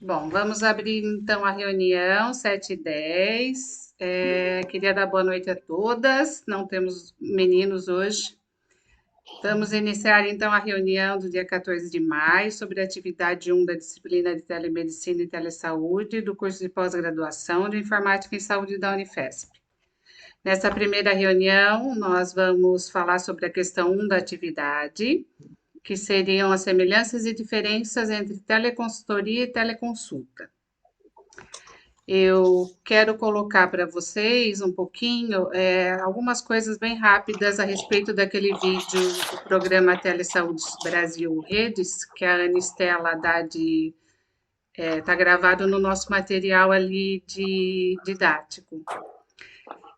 Bom, vamos abrir então a reunião, 7h10. Queria dar boa noite a todas, não temos meninos hoje. Vamos iniciar então a reunião do dia 14 de maio sobre a atividade 1 da disciplina de Telemedicina e Telesaúde do curso de pós-graduação de Informática em Saúde da Unifesp. Nessa primeira reunião, nós vamos falar sobre a questão 1 da atividade, que seriam as semelhanças e diferenças entre teleconsultoria e teleconsulta. Eu quero colocar para vocês um pouquinho, algumas coisas bem rápidas a respeito daquele vídeo do programa Telesaúde Brasil Redes, que a Anistela Haddad está gravado no nosso material ali de didático.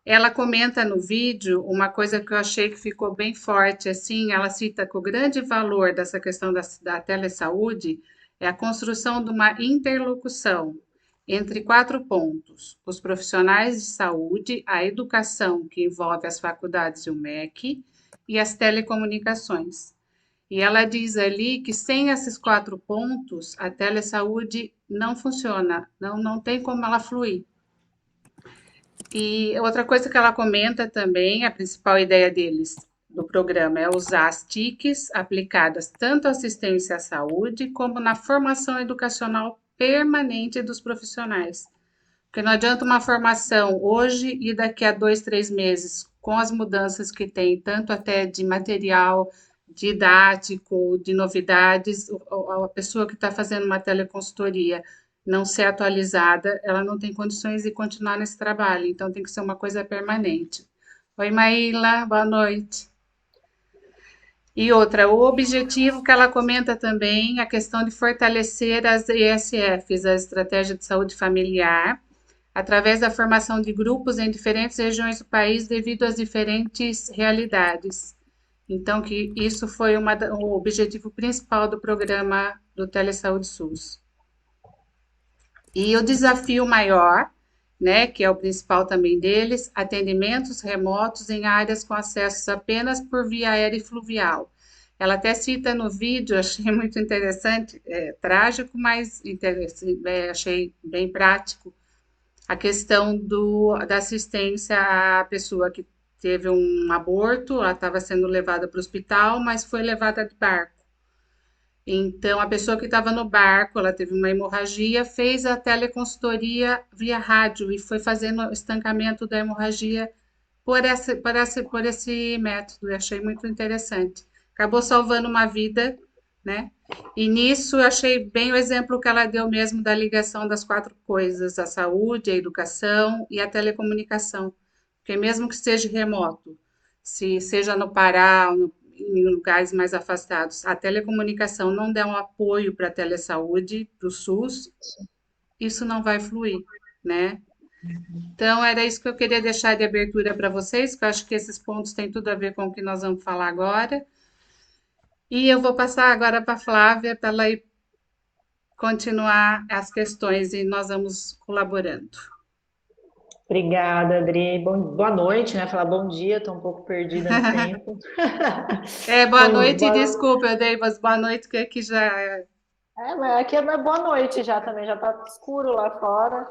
Ela comenta no vídeo uma coisa que eu achei que ficou bem forte, assim, ela cita que o grande valor dessa questão da telesaúde é a construção de uma interlocução entre 4 pontos: os profissionais de saúde, a educação, que envolve as faculdades e o MEC, e as telecomunicações. E ela diz ali que sem esses 4 pontos, a telesaúde não funciona, não tem como ela fluir. E outra coisa que ela comenta também, a principal ideia deles do programa é usar as TICs aplicadas tanto à assistência à saúde como na formação educacional permanente dos profissionais. Porque não adianta uma formação hoje e daqui a 2, 3 meses, com as mudanças que tem, tanto até de material didático, de novidades, a pessoa que está fazendo uma teleconsultoria não ser atualizada, ela não tem condições de continuar nesse trabalho, então tem que ser uma coisa permanente. Oi, Maíla, boa noite. E outra, o objetivo que ela comenta também, a questão de fortalecer as ESFs, a Estratégia de Saúde Familiar, através da formação de grupos em diferentes regiões do país devido às diferentes realidades. Então, que isso foi o objetivo principal do programa do Telesaúde SUS. E o desafio maior, né, que é o principal também deles, atendimentos remotos em áreas com acessos apenas por via aérea e fluvial. Ela até cita no vídeo, achei muito interessante, trágico, mas achei bem prático, a questão da assistência à pessoa que teve um aborto, ela estava sendo levada para o hospital, mas foi levada de barco. Então, a pessoa que estava no barco, ela teve uma hemorragia, fez a teleconsultoria via rádio e foi fazendo o estancamento da hemorragia por esse método. Eu achei muito interessante. Acabou salvando uma vida, né? E nisso eu achei bem o exemplo que ela deu mesmo da ligação das 4 coisas: a saúde, a educação e a telecomunicação. Porque mesmo que seja remoto, se seja no Pará, em lugares mais afastados, a telecomunicação não der um apoio para a telesaúde, para o SUS, isso não vai fluir, né? Então, era isso que eu queria deixar de abertura para vocês, que eu acho que esses pontos têm tudo a ver com o que nós vamos falar agora. E eu vou passar agora para a Flávia, para ela ir continuar as questões e nós vamos colaborando. Obrigada, Adri. Boa noite, né? Falar bom dia, estou um pouco perdida no tempo. Boa noite, desculpa, eu dei boa noite, que aqui já. Mas aqui é boa noite já também, já está escuro lá fora.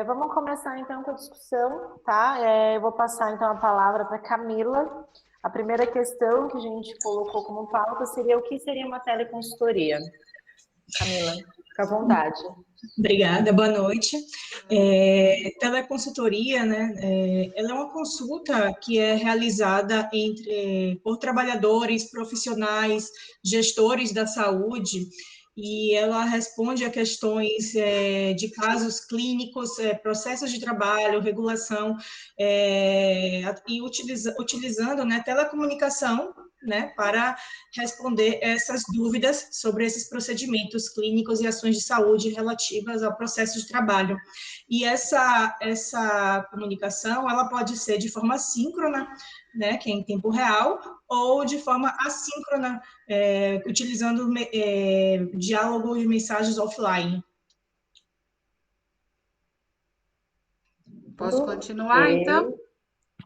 Vamos começar então com a discussão, tá? Eu vou passar então a palavra para Camila. A primeira questão que a gente colocou como pauta seria o que seria uma teleconsultoria. Camila, fica à vontade. Obrigada, boa noite. Teleconsultoria, né, ela é uma consulta que é realizada por trabalhadores, profissionais, gestores da saúde, e ela responde a questões de casos clínicos, processos de trabalho, regulação, e utilizando, né, telecomunicação, né, para responder essas dúvidas sobre esses procedimentos clínicos e ações de saúde relativas ao processo de trabalho. E essa comunicação, ela pode ser de forma síncrona, né, que é em tempo real, ou de forma assíncrona, utilizando diálogo e mensagens offline. Posso continuar, então?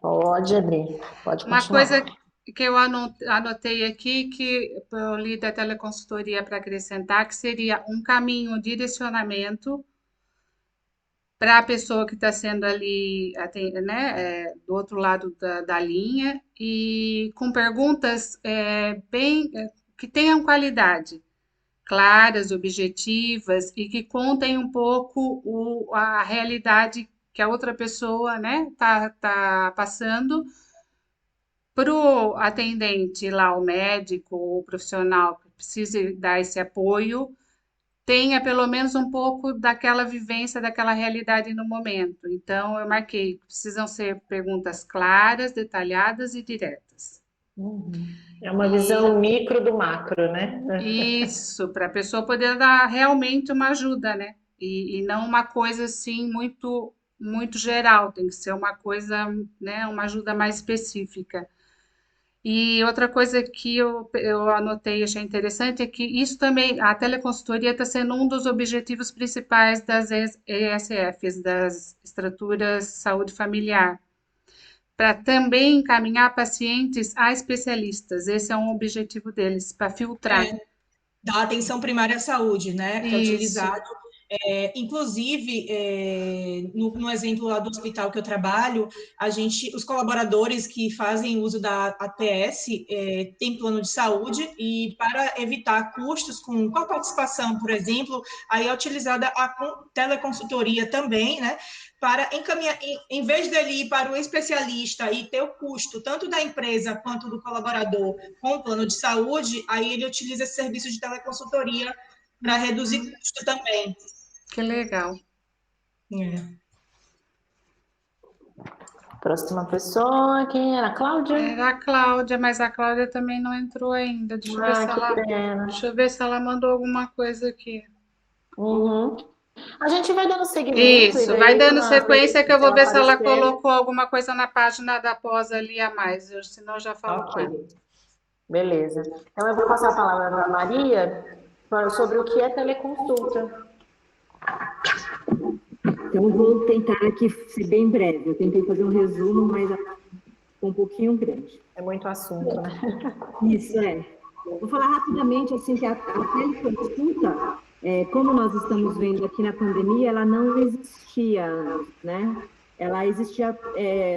Pode, Adri, pode Uma coisa, continuar. que eu anotei aqui, que eu li da teleconsultoria para acrescentar, que seria um caminho, um direcionamento para a pessoa que está sendo ali, né, do outro lado da linha, e com perguntas que tenham qualidade, claras, objetivas e que contem um pouco a realidade que a outra pessoa, né, tá passando para o atendente lá, o médico, o profissional que precise dar esse apoio, tenha pelo menos um pouco daquela vivência, daquela realidade no momento. Então, eu marquei, precisam ser perguntas claras, detalhadas e diretas. É uma visão micro do macro, né? Isso, para a pessoa poder dar realmente uma ajuda, né? E não uma coisa assim muito muito geral, tem que ser uma coisa, né, uma ajuda mais específica. E outra coisa que eu anotei e achei interessante é que isso também, a teleconsultoria está sendo um dos objetivos principais das ESFs, das estruturas de saúde familiar, para também encaminhar pacientes a especialistas. Esse é um objetivo deles, para filtrar. Da atenção primária à saúde, né? Que é Isso. utilizado. Inclusive, no exemplo lá do hospital que eu trabalho, os colaboradores que fazem uso da ATS têm plano de saúde e para evitar custos com a participação, por exemplo, aí é utilizada a teleconsultoria também, né? Para encaminhar, em vez dele ir para o especialista e ter o custo tanto da empresa quanto do colaborador com o plano de saúde, aí ele utiliza esse serviço de teleconsultoria para reduzir custo também. Que legal. Próxima pessoa, quem era? Cláudia? Era a Cláudia, mas a Cláudia também não entrou ainda. Deixa eu ver se ela mandou alguma coisa aqui. A gente vai dando seguimento. Isso, vai dando sequência que eu vou ver se ela aparecer. colocou alguma coisa na página da pós ali a mais, senão eu já falo com ela. Beleza. Então, eu vou passar a palavra para a Maria sobre o que é teleconsulta. Então, vou tentar aqui ser bem breve. Eu tentei fazer um resumo, mas um pouquinho grande. É muito assunto, né? Isso, Vou falar rapidamente, assim, que a teleconsulta, como nós estamos vendo aqui na pandemia, ela não existia antes, né? Ela existia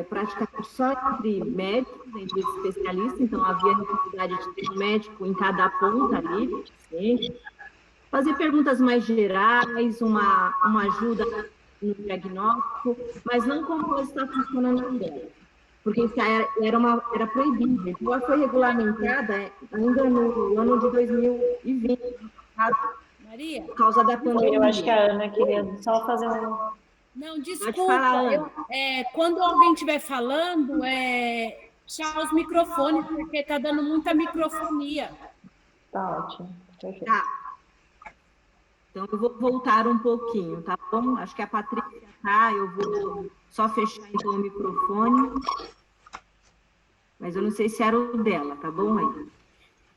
praticamente só entre médicos, entre especialistas, então havia necessidade de ter um médico em cada ponta ali, assim, fazer perguntas mais gerais, uma ajuda no diagnóstico, mas não como ela está funcionando agora, porque isso era proibido. Então, ela foi regulamentada ainda no ano de 2020, Maria? por causa da pandemia. Eu acho que a Ana queria só fazer um... Não, desculpa. Quando alguém estiver falando, fechar os microfones, porque está dando muita microfonia. Tá ótimo. Perfeito. Tá. Então, eu vou voltar um pouquinho, tá bom? Acho que a Patrícia tá, eu vou só fechar então o microfone. Mas eu não sei se era o dela, tá bom aí?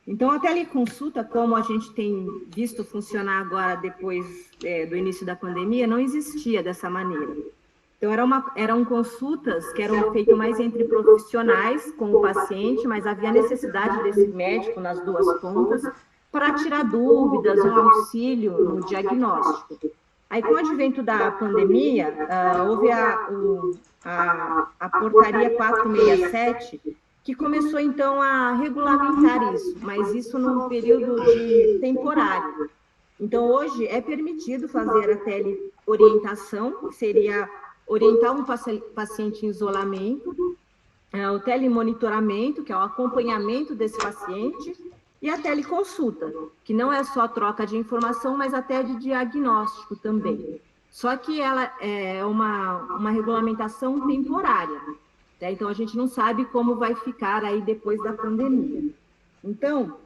Então, a teleconsulta, como a gente tem visto funcionar agora depois do início da pandemia, não existia dessa maneira. Então, eram consultas que eram feitas mais entre profissionais com o paciente, mas havia necessidade desse médico nas duas pontas para tirar dúvidas, um auxílio no diagnóstico. Aí, com o advento da pandemia, houve a portaria 467, que começou, então, a regulamentar isso, mas isso num período temporário. Então, hoje é permitido fazer a teleorientação, que seria orientar um paciente em isolamento, o telemonitoramento, que é o acompanhamento desse paciente, e a teleconsulta, que não é só troca de informação, mas até de diagnóstico também. Só que ela é uma regulamentação temporária. Então, a gente não sabe como vai ficar aí depois da pandemia. Então,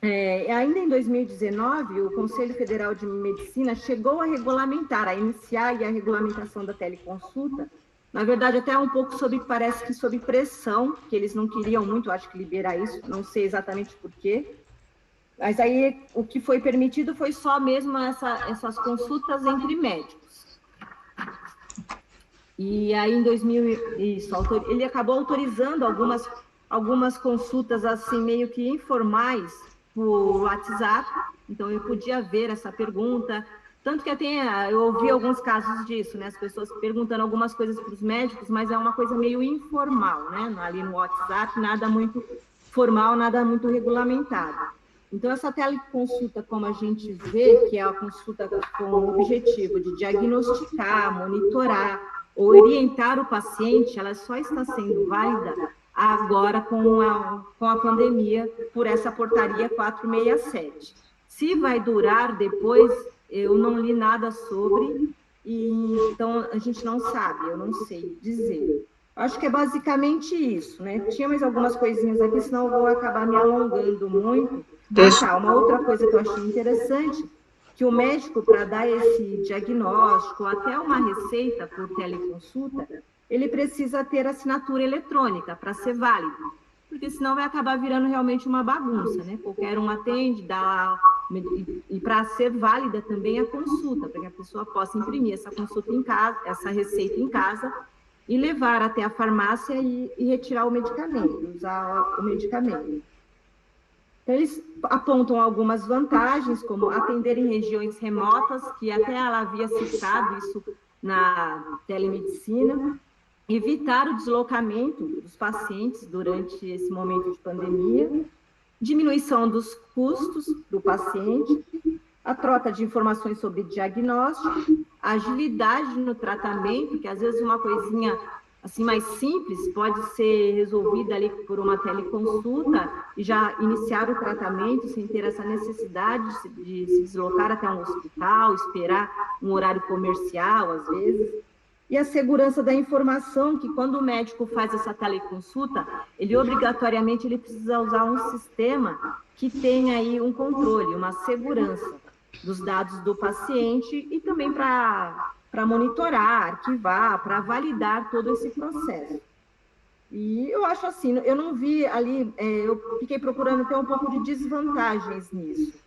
ainda em 2019, o Conselho Federal de Medicina chegou a regulamentar, a iniciar a regulamentação da teleconsulta. Na verdade, até um pouco parece que sob pressão, que eles não queriam muito, acho que liberar isso, não sei exatamente por quê. Mas aí o que foi permitido foi só mesmo essas consultas entre médicos. E aí, em 2000, ele acabou autorizando algumas consultas assim meio que informais por WhatsApp, então eu podia ver essa pergunta, tanto que até eu ouvi alguns casos disso, né, as pessoas perguntando algumas coisas para os médicos, mas é uma coisa meio informal, né, ali no WhatsApp, nada muito formal, nada muito regulamentado. Então, essa teleconsulta, como a gente vê, que é a consulta com o objetivo de diagnosticar, monitorar, orientar o paciente, ela só está sendo válida agora com a pandemia, por essa portaria 467. Se vai durar depois, eu não li nada sobre, e então a gente não sabe, eu não sei dizer. Acho que é basicamente isso, né? Tinha mais algumas coisinhas aqui, senão eu vou acabar me alongando muito. Deixa, Tá, uma outra coisa que eu achei interessante, que o médico, para dar esse diagnóstico, até uma receita por teleconsulta, ele precisa ter assinatura eletrônica para ser válido, porque senão vai acabar virando realmente uma bagunça, né? Qualquer um atende, dá... E para ser válida também a consulta, para que a pessoa possa imprimir essa consulta em casa, essa receita em casa, e levar até a farmácia e retirar o medicamento, usar o medicamento. Então, eles apontam algumas vantagens, como atender em regiões remotas, que até ela havia citado isso na telemedicina, evitar o deslocamento dos pacientes durante esse momento de pandemia, diminuição dos custos para o paciente, a troca de informações sobre diagnóstico, agilidade no tratamento, que às vezes uma coisinha assim mais simples pode ser resolvida ali por uma teleconsulta e já iniciar o tratamento sem ter essa necessidade de se deslocar até um hospital, esperar um horário comercial, às vezes. E a segurança da informação, que quando o médico faz essa teleconsulta, ele obrigatoriamente ele precisa usar um sistema que tenha aí um controle, uma segurança dos dados do paciente e também para monitorar, arquivar, para validar todo esse processo. E eu acho assim, eu não vi ali, eu fiquei procurando ter um pouco de desvantagens nisso.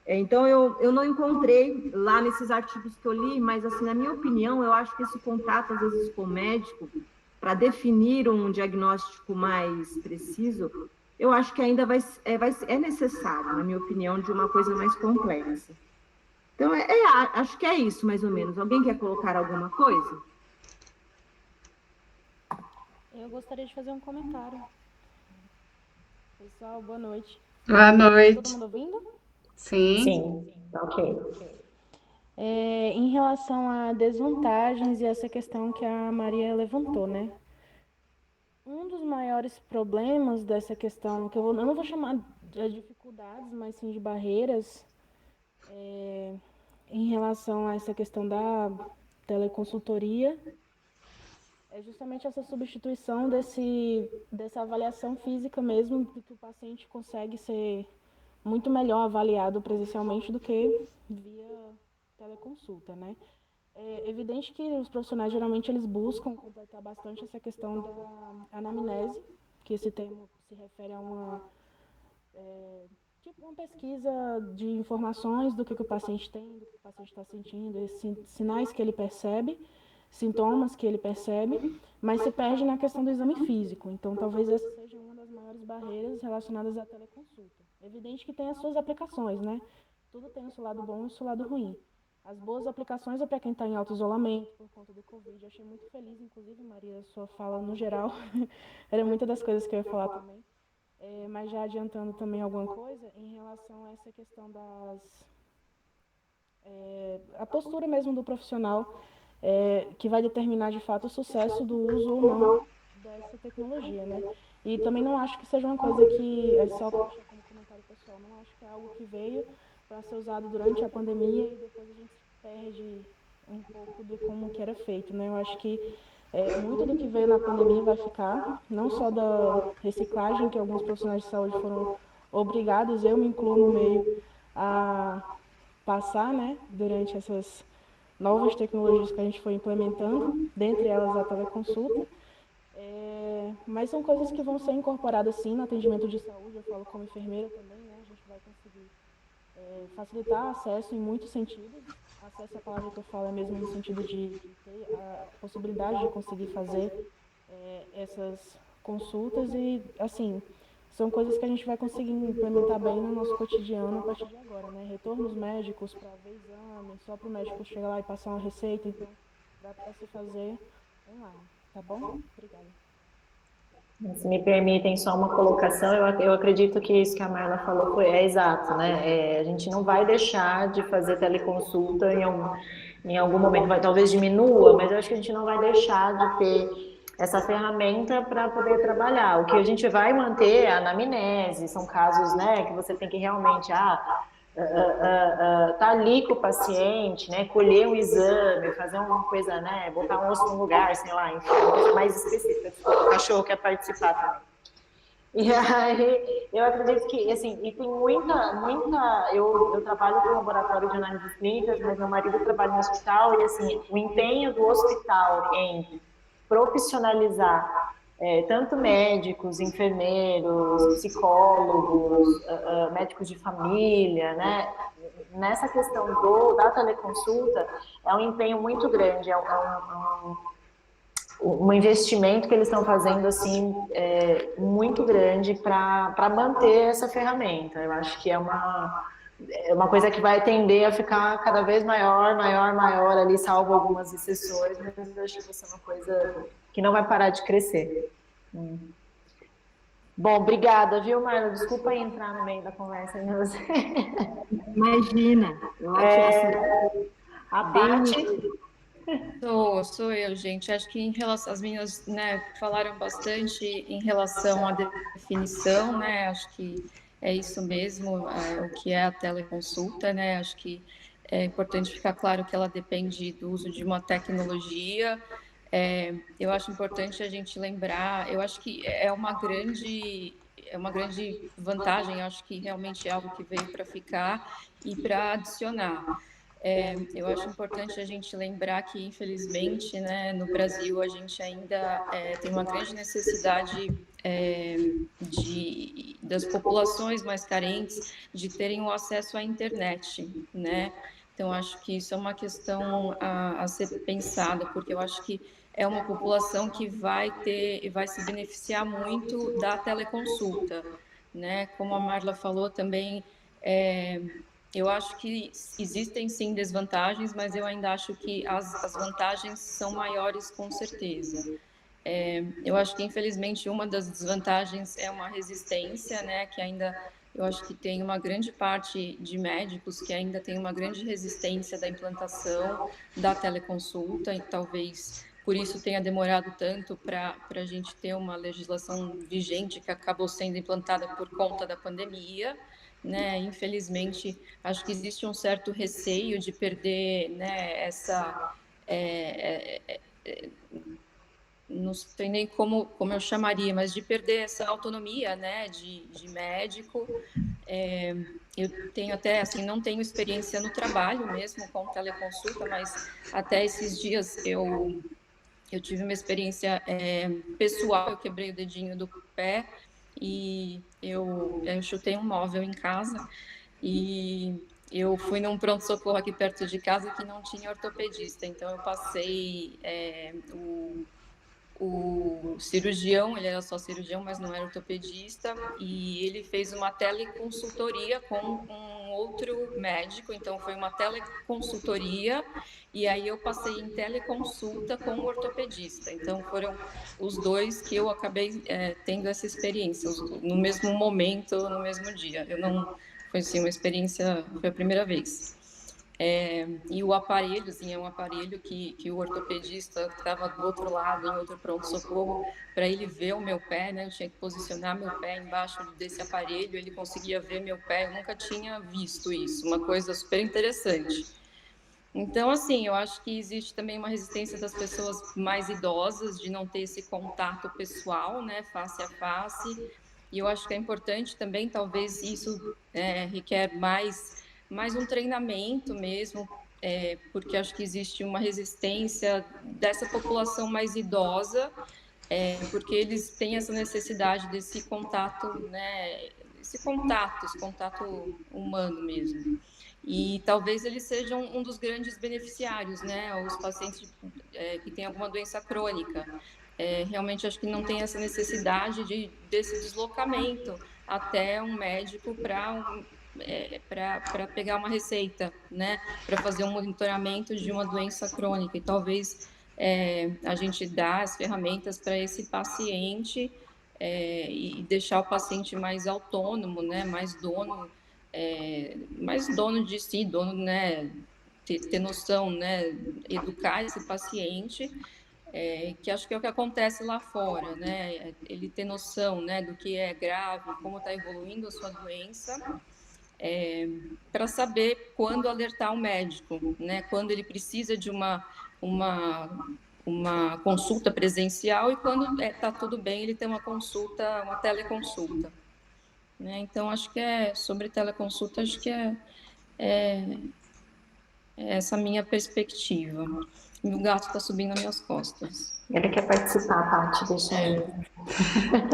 Então, eu não encontrei lá nesses artigos que eu li, mas, assim, na minha opinião, eu acho que esse contato, às vezes, com o médico, para definir um diagnóstico mais preciso, eu acho que ainda é necessário, na minha opinião, de uma coisa mais complexa. Então, acho que é isso, mais ou menos. Alguém quer colocar alguma coisa? Eu gostaria de fazer um comentário. Pessoal, boa noite. boa Tá todo noite. mundo ouvindo? Sim, Sim, ok. Em relação a desvantagens e essa questão que a Maria levantou, né? Um dos maiores problemas dessa questão, que eu não vou chamar de dificuldades, mas sim de barreiras, em relação a essa questão da teleconsultoria, é justamente essa substituição dessa avaliação física mesmo, que o paciente consegue ser muito melhor avaliado presencialmente do que via teleconsulta, né? É evidente que os profissionais geralmente eles buscam completar bastante essa questão da anamnese, que esse termo se refere a uma pesquisa de informações do que o paciente tem, do que o paciente está sentindo, sinais que ele percebe, sintomas que ele percebe, mas se perde na questão do exame físico. Então, talvez essa seja uma das maiores barreiras relacionadas à teleconsulta. É evidente que tem as suas aplicações, né? Tudo tem o seu lado bom e o seu lado ruim. As boas aplicações é para quem está em auto-isolamento por conta do Covid. Eu achei muito feliz, inclusive, Maria, sua fala no geral. Era muitas das coisas que eu ia falar também. Mas já adiantando também alguma coisa em relação a essa questão a postura mesmo do profissional, que vai determinar de fato o sucesso do uso ou não dessa tecnologia, né? E também não acho que seja uma coisa que é só para deixar como comentário pessoal, não acho que é algo que veio para ser usado durante a pandemia e depois a gente perde um pouco de como que era feito, né? Eu acho que muito do que veio na pandemia vai ficar, não só da reciclagem que alguns profissionais de saúde foram obrigados, eu me incluo no meio, a passar, né, durante essas novas tecnologias que a gente foi implementando, dentre elas a teleconsulta, mas são coisas que vão ser incorporadas sim no atendimento de saúde, eu falo como enfermeira também, né, a gente vai conseguir facilitar acesso em muitos sentidos. Acesso é a palavra que eu falo é mesmo no sentido de ter a possibilidade de conseguir fazer essas consultas e, assim, são coisas que a gente vai conseguir implementar bem no nosso cotidiano a partir de agora, né? Retornos médicos para ver exame, só para o médico chegar lá e passar uma receita, então dá para se fazer online, tá bom? Obrigada. Se me permitem só uma colocação, eu acredito que isso que a Marla falou é exato, né? A gente não vai deixar de fazer teleconsulta em algum momento, talvez diminua, mas eu acho que a gente não vai deixar de ter essa ferramenta para poder trabalhar. O que a gente vai manter é a anamnese, são casos, né, que você tem que realmente, tá ali com o paciente, né, colher um exame, fazer uma coisa, né, botar um osso no lugar, sei lá, enfim, uma coisa mais específica. Desculpa, o cachorro quer participar também. E aí, eu acredito que, assim, e tem eu trabalho com laboratório de análises clínicas, mas meu marido trabalha no hospital, e, assim, o empenho do hospital em profissionalizar tanto médicos, enfermeiros, psicólogos, médicos de família, né? Nessa questão da teleconsulta, é um empenho muito grande, um investimento que eles estão fazendo assim muito grande para manter essa ferramenta. Eu acho que é uma coisa que vai tender a ficar cada vez maior ali, salvo algumas exceções, mas eu acho que vai ser uma coisa que não vai parar de crescer. Bom, obrigada, viu, Marla? Desculpa entrar no meio da conversa. Imagina, eu acho a Paty. Sou eu, gente. Acho que em relação, as meninas, né, falaram bastante em relação à definição, né? Acho que é isso mesmo, o que é a teleconsulta, né? Acho que é importante ficar claro que ela depende do uso de uma tecnologia. Eu acho importante a gente lembrar, eu acho que é uma grande vantagem, acho que realmente é algo que veio para ficar e para adicionar. Eu acho importante a gente lembrar que, infelizmente, né, no Brasil, a gente ainda tem uma grande necessidade das populações mais carentes de terem o acesso à internet, né? Então, acho que isso é uma questão a ser pensada, porque eu acho que é uma população que vai se beneficiar muito da teleconsulta, né? Como a Marla falou também, eu acho que existem sim desvantagens, mas eu ainda acho que as vantagens são maiores com certeza. Eu acho que infelizmente uma das desvantagens é uma resistência, né? Que ainda eu acho que tem uma grande parte de médicos que ainda tem uma grande resistência da implantação da teleconsulta e talvez por isso tenha demorado tanto para a gente ter uma legislação vigente que acabou sendo implantada por conta da pandemia, né? Infelizmente, acho que existe um certo receio de perder, né, essa... não sei nem como eu chamaria, mas de perder essa autonomia, né, de médico. Eu tenho até, assim, não tenho experiência no trabalho mesmo com teleconsulta, mas até esses dias eu tive uma experiência pessoal, eu quebrei o dedinho do pé e eu chutei um móvel em casa e eu fui num pronto-socorro aqui perto de casa que não tinha ortopedista, então eu passei o cirurgião, ele era só cirurgião, mas não era ortopedista, e ele fez uma teleconsultoria com um outro médico, então foi uma teleconsultoria, e aí eu passei em teleconsulta com o ortopedista, então foram os dois que eu acabei tendo essa experiência, no mesmo momento, no mesmo dia. Eu não, foi assim, uma experiência, foi a primeira vez. E o aparelho, assim, é um aparelho que o ortopedista estava do outro lado, em outro pronto-socorro, para ele ver o meu pé, né? Eu tinha que posicionar meu pé embaixo desse aparelho, ele conseguia ver meu pé, eu nunca tinha visto isso, uma coisa super interessante. Então, assim, eu acho que existe também uma resistência das pessoas mais idosas de não ter esse contato pessoal, né, face a face, e eu acho que é importante também, talvez isso requer mais um treinamento mesmo, porque acho que existe uma resistência dessa população mais idosa, porque eles têm essa necessidade desse contato, né, esse contato humano mesmo. E talvez eles sejam um dos grandes beneficiários, né, os pacientes que têm alguma doença crônica. realmente acho que não tem essa necessidade desse deslocamento até um médico para pegar uma receita, né, para fazer um monitoramento de uma doença crônica. E talvez a gente dá as ferramentas para esse paciente e deixar o paciente mais autônomo, né, mais dono de si, né, ter noção, né, educar esse paciente, que acho que é o que acontece lá fora, né, ele ter noção, né, do que é grave, como está evoluindo a sua doença, para saber quando alertar o médico, né, quando ele precisa de uma consulta presencial e quando está tudo bem ele tem uma teleconsulta, né? Então acho que sobre teleconsulta, acho que é essa minha perspectiva. E o gato está subindo nas minhas costas. Ele quer participar, Paty, deixa ele.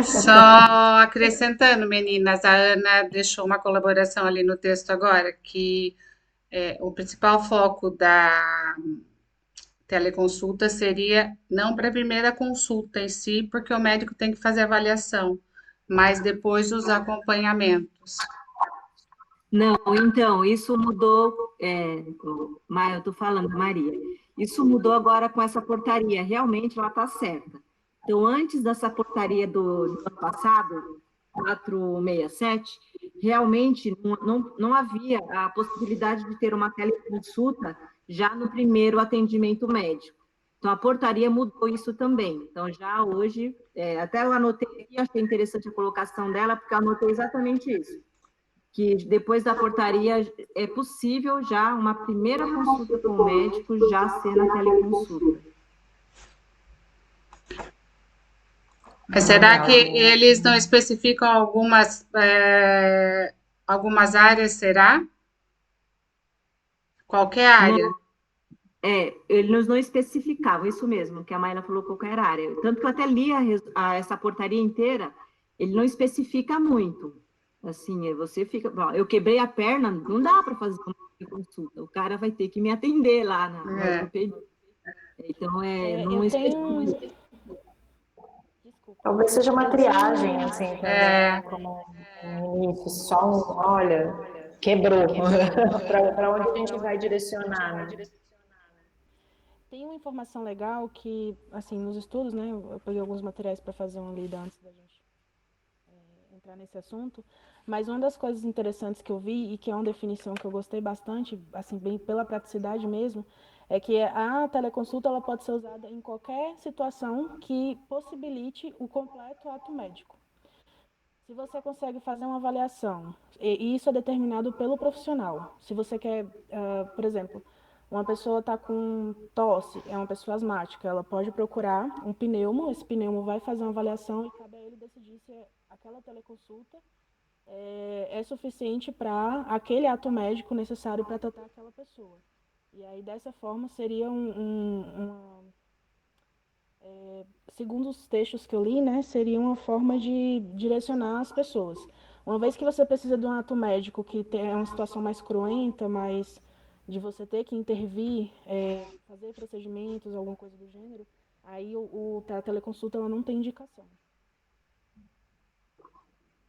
Só acrescentando, meninas, a Ana deixou uma colaboração ali no texto agora, que o principal foco da teleconsulta seria não para a primeira consulta em si, porque o médico tem que fazer avaliação, mas depois os acompanhamentos. Não, então, isso mudou, Maia, eu estou falando, Maria, isso mudou agora com essa portaria, realmente ela está certa. Então, antes dessa portaria do ano passado, 467, realmente não havia a possibilidade de ter uma teleconsulta já no primeiro atendimento médico. Então, a portaria mudou isso também. Então, já hoje, até eu anotei aqui, achei interessante a colocação dela, porque eu anotei exatamente isso, que depois da portaria é possível já uma primeira consulta com o médico já ser na teleconsulta. Mas será que eles não especificam algumas áreas, será? Qualquer área? Não, eles não especificavam, isso mesmo, que a Maíla falou, qualquer área. Tanto que eu até li essa portaria inteira, ele não especifica muito. Assim, você fica... Eu quebrei a perna, não dá para fazer uma consulta. O cara vai ter que me atender lá na ortopedia. Então, não especifica. Talvez seja uma triagem, assim, também, como um início, só olha, quebrou. Para onde a gente vai direcionar, né? Tem uma informação legal que, assim, nos estudos, né, eu peguei alguns materiais para fazer uma lida antes da gente entrar nesse assunto, mas uma das coisas interessantes que eu vi, e que é uma definição que eu gostei bastante, assim, bem pela praticidade mesmo, é que a teleconsulta ela pode ser usada em qualquer situação que possibilite o completo ato médico. Se você consegue fazer uma avaliação, e isso é determinado pelo profissional. Se você quer, por exemplo, uma pessoa está com tosse, é uma pessoa asmática, ela pode procurar um pneumo, esse pneumo vai fazer uma avaliação e cabe a ele decidir se aquela teleconsulta é suficiente para aquele ato médico necessário para tratar aquela pessoa. E aí, dessa forma, seria segundo os textos que eu li, né, seria uma forma de direcionar as pessoas. Uma vez que você precisa de um ato médico que é uma situação mais cruenta, mais de você ter que intervir, fazer procedimentos, alguma coisa do gênero, aí a teleconsulta ela não tem indicação.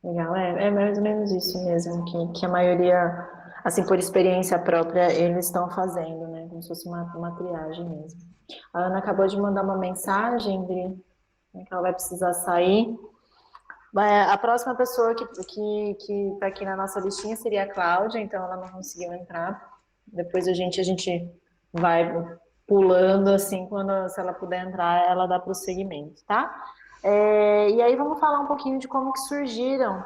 Legal, é mais ou menos isso mesmo, que a maioria, assim, por experiência própria, eles estão fazendo, né, como se fosse uma triagem mesmo. A Ana acabou de mandar uma mensagem, Dri, que ela vai precisar sair. A próxima pessoa que está aqui na nossa listinha seria a Cláudia, então ela não conseguiu entrar. Depois a gente vai pulando, assim, se ela puder entrar, ela dá prosseguimento, tá? E aí vamos falar um pouquinho de como que surgiram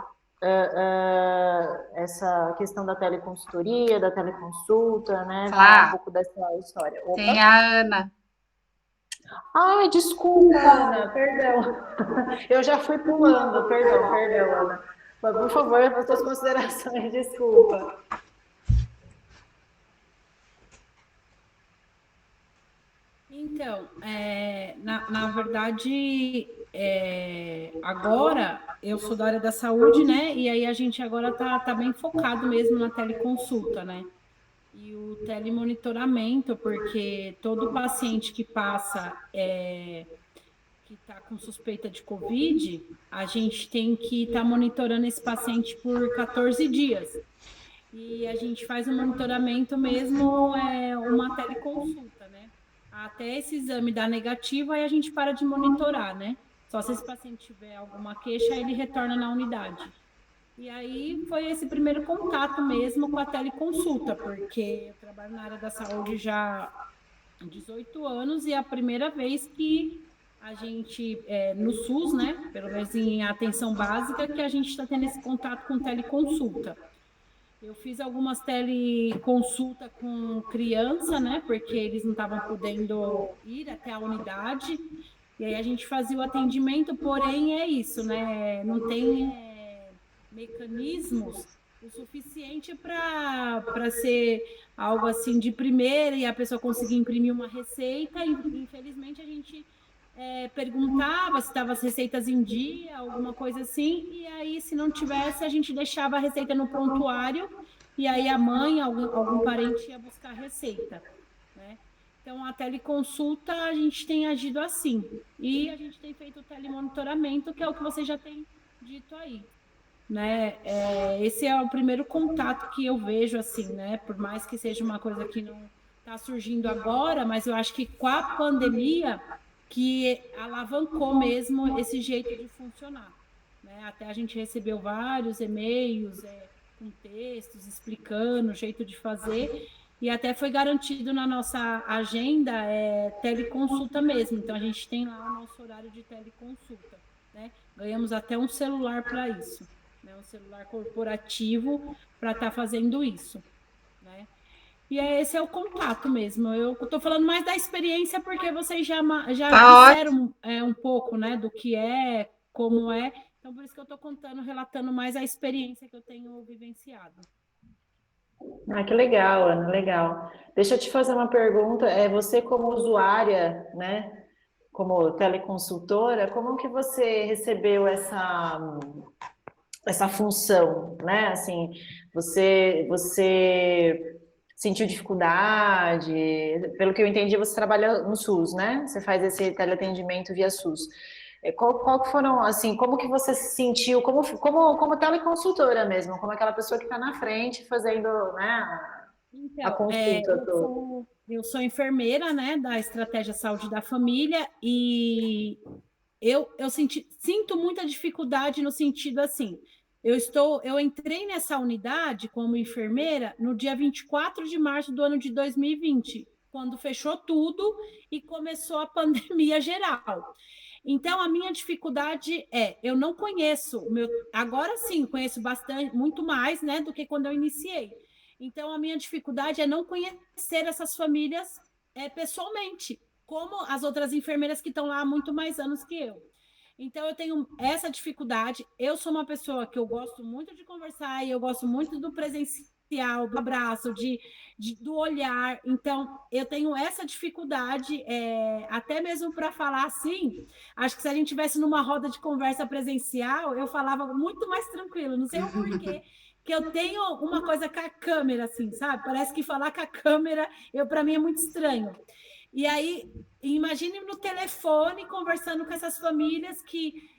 essa questão da teleconsultoria, da teleconsulta, né? Falar um pouco dessa história. Opa. Tem a Ana. Ai, desculpa, Ana, perdão. Eu já fui pulando, perdão, Ana. Mas, por favor, as suas considerações, desculpa. Então, na verdade, agora eu sou da área da saúde, né? E aí a gente agora tá bem focado mesmo na teleconsulta, né? E o telemonitoramento, porque todo paciente que passa que está com suspeita de Covid, a gente tem que estar monitorando esse paciente por 14 dias. E a gente faz um monitoramento mesmo, uma teleconsulta, né? Até esse exame dar negativo, aí a gente para de monitorar, né? Só se esse paciente tiver alguma queixa, ele retorna na unidade. E aí foi esse primeiro contato mesmo com a teleconsulta, porque eu trabalho na área da saúde já há 18 anos e é a primeira vez que a gente, no SUS, né, pelo menos em atenção básica, que a gente está tendo esse contato com teleconsulta. Eu fiz algumas teleconsulta com criança, né, porque eles não estavam podendo ir até a unidade, e aí a gente fazia o atendimento, porém é isso, né, não tem mecanismos o suficiente para ser algo assim de primeira e a pessoa conseguir imprimir uma receita. Infelizmente, a gente perguntava se estava as receitas em dia, alguma coisa assim, e aí, se não tivesse, a gente deixava a receita no prontuário, e aí a mãe, algum parente ia buscar a receita, né? Então, a teleconsulta, a gente tem agido assim, e a gente tem feito o telemonitoramento, que é o que você já tem dito aí, né? Esse é o primeiro contato que eu vejo, assim, né? Por mais que seja uma coisa que não está surgindo agora, mas eu acho que com a pandemia que alavancou mesmo esse jeito de funcionar, né? Até a gente recebeu vários e-mails com textos explicando o jeito de fazer, e até foi garantido na nossa agenda teleconsulta mesmo. Então, a gente tem lá o nosso horário de teleconsulta, né? Ganhamos até um celular para isso, né? Um celular corporativo para estar fazendo isso, né? E esse é o contato mesmo. Eu estou falando mais da experiência porque vocês já disseram um pouco, né, do que é, como é. Então, por isso que eu estou relatando mais a experiência que eu tenho vivenciado. Ah, que legal, Ana, legal. Deixa eu te fazer uma pergunta. Você como usuária, né, como teleconsultora, como que você recebeu essa função, né? Assim, você sentiu dificuldade? Pelo que eu entendi, você trabalha no SUS, né? Você faz esse teleatendimento via SUS. Qual que foram, assim, como que você se sentiu, como teleconsultora mesmo, como aquela pessoa que está na frente fazendo, né, então, a consulta? Eu sou enfermeira, né, da Estratégia Saúde da Família, e eu sinto muita dificuldade no sentido assim, eu entrei nessa unidade como enfermeira no dia 24 de março do ano de 2020, quando fechou tudo e começou a pandemia geral. Então, a minha dificuldade eu não conheço, agora sim, conheço bastante, muito mais, né, do que quando eu iniciei. Então, a minha dificuldade é não conhecer essas famílias pessoalmente, como as outras enfermeiras que estão lá há muito mais anos que eu. Então, eu tenho essa dificuldade. Eu sou uma pessoa que eu gosto muito de conversar e eu gosto muito do presencial, do abraço, do olhar. Então, eu tenho essa dificuldade, até mesmo para falar assim. Acho que se a gente tivesse numa roda de conversa presencial, eu falava muito mais tranquilo. Não sei o porquê, que eu tenho uma coisa com a câmera, assim, sabe? Parece que falar com a câmera, para mim, é muito estranho. E aí, imagine no telefone conversando com essas famílias que,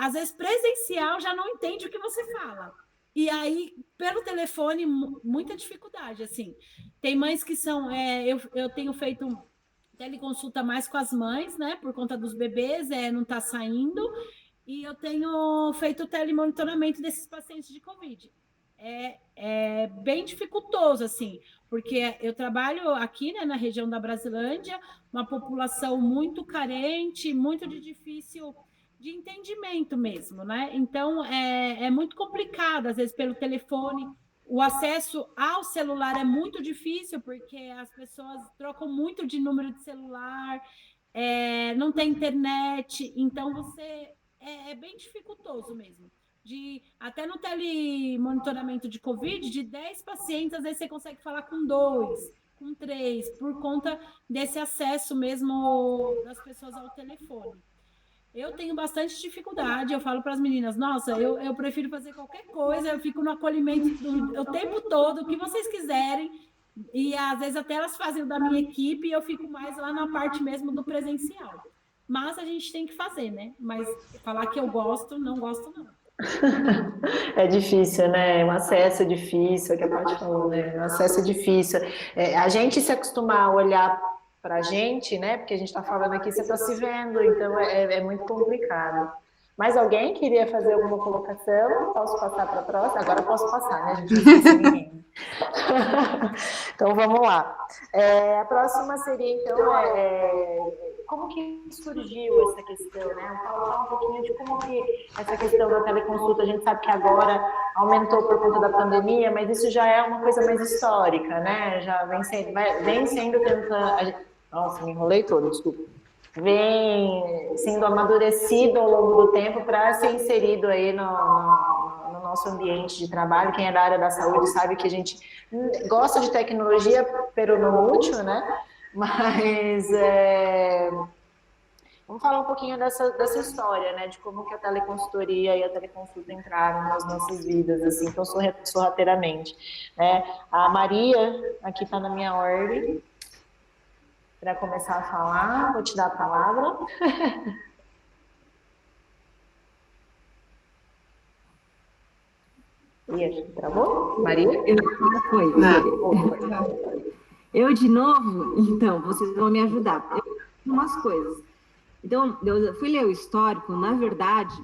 às vezes, presencial já não entende o que você fala. E aí, pelo telefone, muita dificuldade, assim. Tem mães que são... eu tenho feito teleconsulta mais com as mães, né? Por conta dos bebês, não tá saindo. E eu tenho feito telemonitoramento desses pacientes de Covid. É bem dificultoso, assim, porque eu trabalho aqui, né, na região da Brasilândia, uma população muito carente, muito difícil de entendimento mesmo, né? Então, é muito complicado, às vezes, pelo telefone. O acesso ao celular é muito difícil, porque as pessoas trocam muito de número de celular, não tem internet, então é bem dificultoso mesmo. Até no telemonitoramento de Covid, de 10 pacientes, às vezes você consegue falar com 2, com 3, por conta desse acesso mesmo das pessoas ao telefone. Eu tenho bastante dificuldade, eu falo para as meninas, nossa, eu prefiro fazer qualquer coisa, eu fico no acolhimento o tempo todo, o que vocês quiserem, e às vezes até elas fazem o da minha equipe e eu fico mais lá na parte mesmo do presencial. mas a gente tem que fazer, né? Mas falar que eu gosto, não gosto, não. É difícil, né? O acesso é difícil, é o que a Paty falou, né? O acesso é difícil. A gente se acostumar a olhar para a gente, né? Porque a gente está falando aqui, você está se vendo, então é muito complicado. Mais alguém queria fazer alguma colocação? Posso passar para a próxima? Agora posso passar, né? A gente não esquece ninguém. Então vamos lá. A próxima seria, então, como que surgiu essa questão, né? Falar um pouquinho de como que essa questão da teleconsulta, a gente sabe que agora aumentou por conta da pandemia, mas isso já é uma coisa mais histórica, né? Já vem sendo Nossa, me enrolei todo, desculpa. Vem sendo amadurecido ao longo do tempo para ser inserido aí no nosso ambiente de trabalho. Quem é da área da saúde sabe que a gente gosta de tecnologia, pero não útil, né? Mas vamos falar um pouquinho dessa história, né? De como que a teleconsultoria e a teleconsulta entraram nas nossas vidas, assim, então sorrateiramente. Né? A Maria, aqui está na minha ordem, para começar a falar, vou te dar a palavra. Travou? Maria? Foi. Eu de novo? Então, vocês vão me ajudar. Umas coisas. Então, eu fui ler o histórico, na verdade,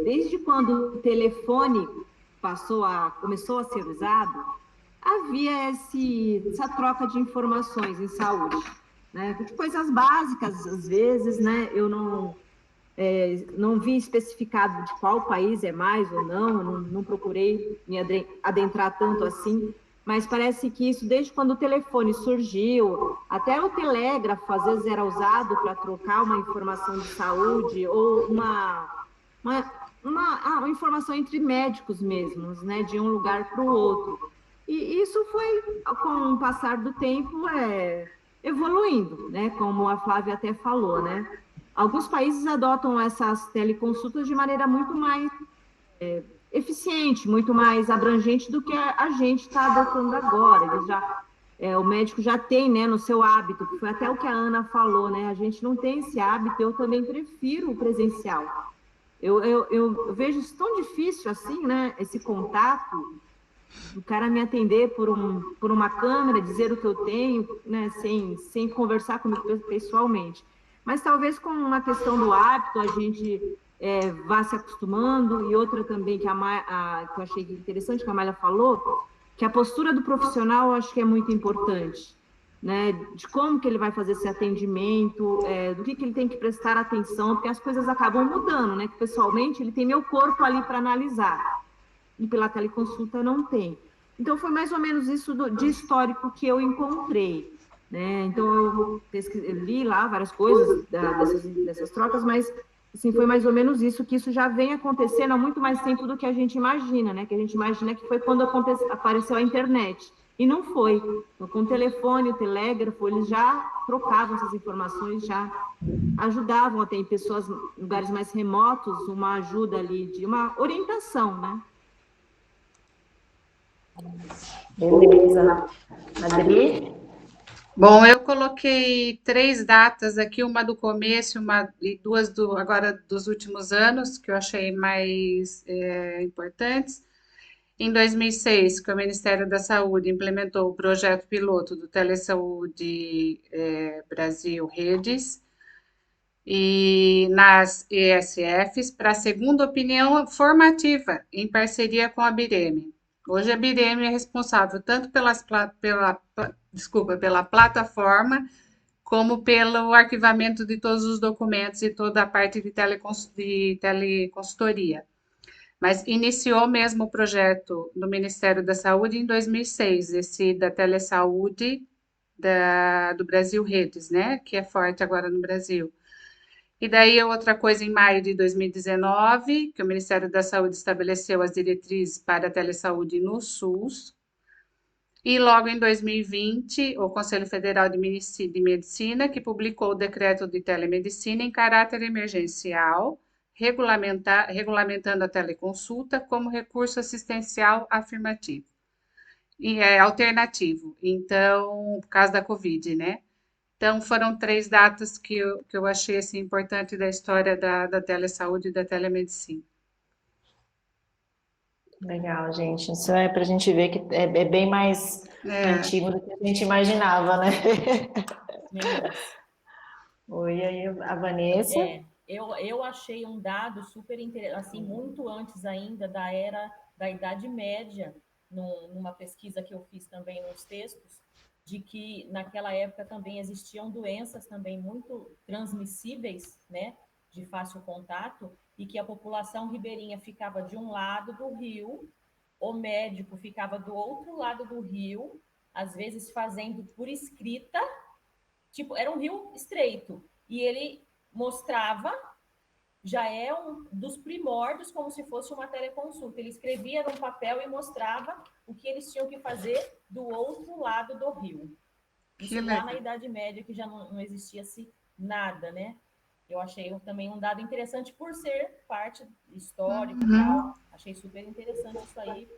desde quando o telefone começou a ser usado, havia essa troca de informações em saúde, né? De coisas básicas, às vezes, né? Eu não vi especificado de qual país é mais ou não procurei me adentrar tanto assim, mas parece que isso, desde quando o telefone surgiu, até o telégrafo, às vezes, era usado para trocar uma informação de saúde ou uma informação entre médicos mesmos, né? De um lugar para o outro. E isso foi, com o passar do tempo, evoluindo, né? Como a Flávia até falou, né? Alguns países adotam essas teleconsultas de maneira muito mais eficiente, muito mais abrangente do que a gente está adotando agora. O médico já tem, né, no seu hábito, que foi até o que a Ana falou, né? A gente não tem esse hábito, eu também prefiro o presencial. Eu vejo isso tão difícil assim, né? Esse contato, o cara me atender por uma câmera, dizer o que eu tenho, né? Sem conversar comigo pessoalmente. Mas talvez com uma questão do hábito a gente vá se acostumando, e outra também que eu achei interessante, que a Amália falou, que a postura do profissional eu acho que é muito importante, né? De como que ele vai fazer esse atendimento, do que ele tem que prestar atenção, porque as coisas acabam mudando, né? Que pessoalmente ele tem meu corpo ali para analisar, e pela teleconsulta não tem. Então foi mais ou menos isso de histórico que eu encontrei. Né? Então eu li lá várias coisas dessas trocas, mas assim, foi mais ou menos isso, que isso já vem acontecendo há muito mais tempo do que a gente imagina, né? Que a gente imagina que foi quando apareceu a internet, e não foi. Então, com o telefone, o telégrafo, eles já trocavam essas informações, já ajudavam até em pessoas em lugares mais remotos, uma ajuda ali, de uma orientação, né? Beleza. Adri? Bom, eu coloquei 3 datas aqui, uma do começo e 2 agora dos últimos anos, que eu achei mais importantes. Em 2006, que o Ministério da Saúde implementou o projeto piloto do Telesaúde Brasil Redes, e nas ESFs, para a segunda opinião formativa, em parceria com a Bireme. Hoje a Bireme é responsável tanto pela plataforma, como pelo arquivamento de todos os documentos e toda a parte de teleconsultoria. Mas iniciou mesmo o projeto do Ministério da Saúde em 2006, esse da Telesaúde do Brasil Redes, né? Que é forte agora no Brasil. E daí outra coisa, em maio de 2019, que o Ministério da Saúde estabeleceu as diretrizes para a telesaúde no SUS. E logo em 2020, o Conselho Federal de Medicina, que publicou o decreto de telemedicina em caráter emergencial, regulamentando a teleconsulta como recurso assistencial afirmativo. E alternativo, então, por causa da Covid, né? Então, foram 3 datas que eu achei assim, importante da história da telesaúde e da telemedicina. Legal, gente. Isso é para a gente ver que é bem mais antigo do que a gente imaginava, né? Oi, aí a Vanessa. Eu achei um dado super interessante, assim, muito antes ainda da era da Idade Média, numa pesquisa que eu fiz também nos textos, de que naquela época também existiam doenças também muito transmissíveis, né, de fácil contato, e que a população ribeirinha ficava de um lado do rio, o médico ficava do outro lado do rio, às vezes fazendo por escrita, tipo, era um rio estreito, e ele mostrava, já é um dos primórdios, como se fosse uma teleconsulta. Ele escrevia num papel e mostrava o que eles tinham que fazer do outro lado do rio. Isso lá na Idade Média, que já não existia-se nada, né? Eu achei também um dado interessante por ser parte histórica e tal. Achei super interessante isso aí,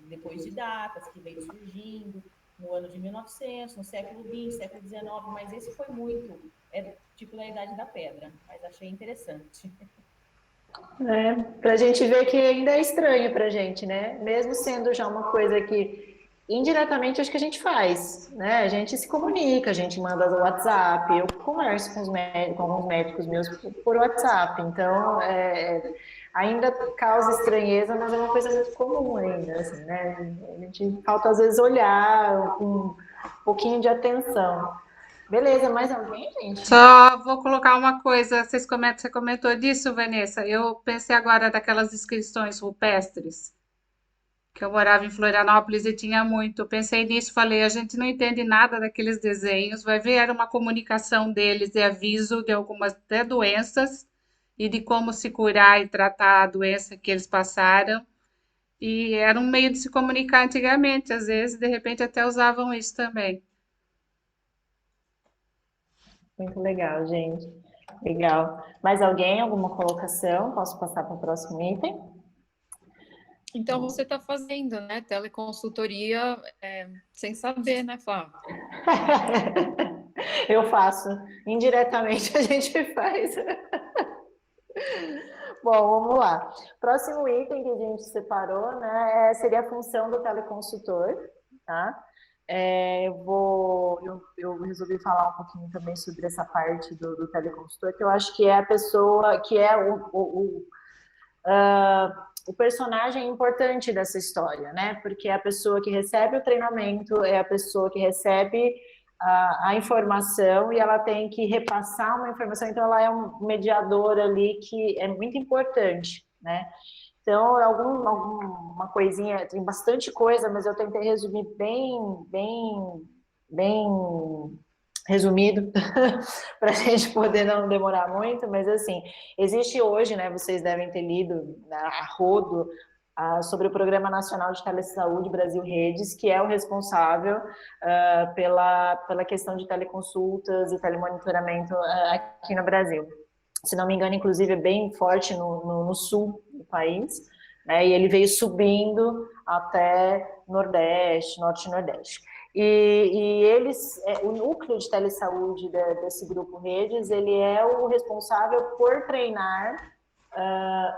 depois de datas que veio surgindo, no ano de 1900, no século XX, século XIX, mas esse foi muito, tipo da Idade da Pedra, mas achei interessante. Para a gente ver que ainda é estranho para a gente, né? Mesmo sendo já uma coisa que indiretamente acho que a gente faz, né? A gente se comunica, a gente manda no WhatsApp, eu converso com alguns médicos meus por WhatsApp, então ainda causa estranheza, mas é uma coisa muito comum ainda, assim, né? A gente falta às vezes olhar com um pouquinho de atenção. Beleza, mais alguém, gente? Só vou colocar uma coisa, você comentou disso, Vanessa. Eu pensei agora daquelas inscrições rupestres, que eu morava em Florianópolis e tinha muito. Eu pensei nisso, falei, a gente não entende nada daqueles desenhos, vai ver, era uma comunicação deles e aviso de algumas até doenças e de como se curar e tratar a doença que eles passaram. E era um meio de se comunicar antigamente, às vezes, de repente até usavam isso também. Muito legal, gente. Legal. Mais alguém? Alguma colocação? Posso passar para o próximo item? Então, você está fazendo, né, teleconsultoria sem saber, né, Flávia? Eu faço. Indiretamente a gente faz. Bom, vamos lá. Próximo item que a gente separou, né, seria a função do teleconsultor, tá? Eu resolvi falar um pouquinho também sobre essa parte do teleconsultor, que eu acho que é a pessoa, que é o personagem importante dessa história, né? Porque é a pessoa que recebe o treinamento, é a pessoa que recebe a informação e ela tem que repassar uma informação, então ela é um mediador ali que é muito importante, né? Então, alguma coisinha, tem bastante coisa, mas eu tentei resumir bem resumido, para a gente poder não demorar muito, mas assim, existe hoje, né, vocês devem ter lido a rodo sobre o Programa Nacional de Telesaúde Brasil Redes, que é o responsável pela questão de teleconsultas e telemonitoramento aqui no Brasil. Se não me engano, inclusive, é bem forte no sul do país, né? E ele veio subindo até Nordeste, Norte e Nordeste. E eles, o núcleo de telesaúde desse grupo Redes, ele é o responsável por treinar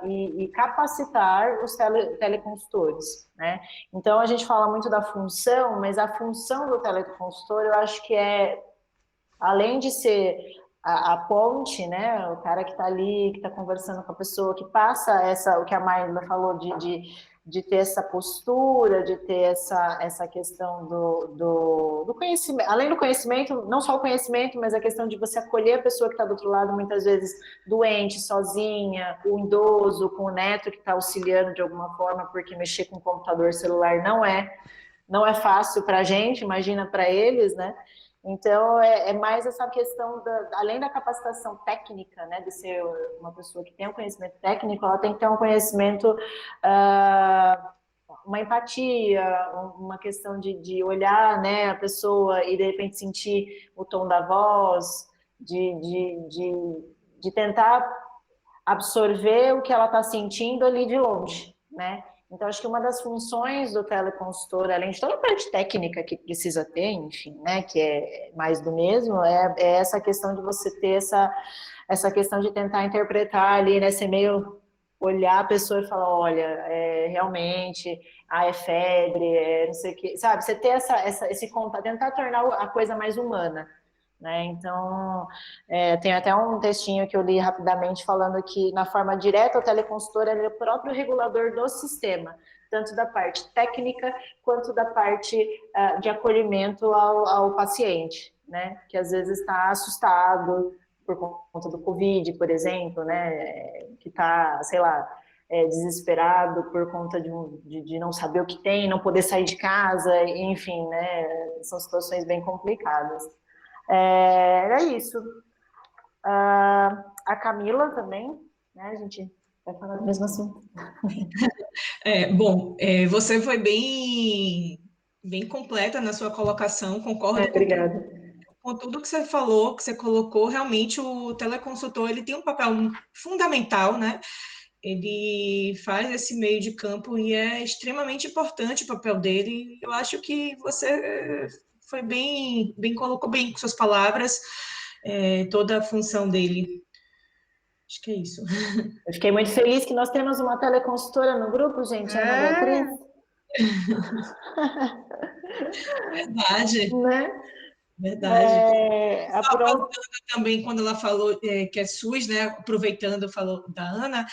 e capacitar os teleconsultores, né? Então, a gente fala muito da função, mas a função do teleconsultor, eu acho que além de ser a ponte, né, o cara que está ali, que está conversando com a pessoa, que passa o que a Maíla falou de ter essa postura, de ter essa questão do conhecimento, além do conhecimento, não só o conhecimento, mas a questão de você acolher a pessoa que está do outro lado, muitas vezes doente, sozinha, o idoso, com o neto que está auxiliando de alguma forma, porque mexer com o computador celular não é fácil para a gente, imagina para eles, né? Então, é mais essa questão, além da capacitação técnica, né, de ser uma pessoa que tem um conhecimento técnico, ela tem que ter um conhecimento, uma empatia, uma questão de olhar, né, a pessoa e, de repente, sentir o tom da voz, de tentar absorver o que ela está sentindo ali de longe, né? Então, acho que uma das funções do teleconsultor, além de toda a parte técnica que precisa ter, enfim, né, que é mais do mesmo, é essa questão de você ter essa questão de tentar interpretar ali, né, ser meio olhar a pessoa e falar, olha, realmente, é febre, não sei o que, sabe? Você ter esse contato, tentar tornar a coisa mais humana, né? Então, tem até um textinho que eu li rapidamente falando que, na forma direta, o teleconsultor é o próprio regulador do sistema, tanto da parte técnica quanto da parte de acolhimento ao paciente, né? Que às vezes está assustado por conta do Covid, por exemplo, né? Que está, sei lá, desesperado por conta de não saber o que tem, não poder sair de casa, enfim, né? São situações bem complicadas. Era isso. A Camila também, né? A gente vai falar do mesmo assunto. Bom, você foi bem completa na sua colocação, concordo Obrigada. com tudo que você falou, que você colocou. Realmente o teleconsultor ele tem um papel fundamental, né? Ele faz esse meio de campo e é extremamente importante o papel dele. Eu acho que você foi colocou bem com suas palavras toda a função dele. Acho que é isso. Eu fiquei muito feliz que nós temos uma teleconsultora no grupo, gente, Ana Beatriz. Verdade. Né? Verdade. A Só falando também, quando ela falou que é SUS, né, aproveitando, falou da Ana,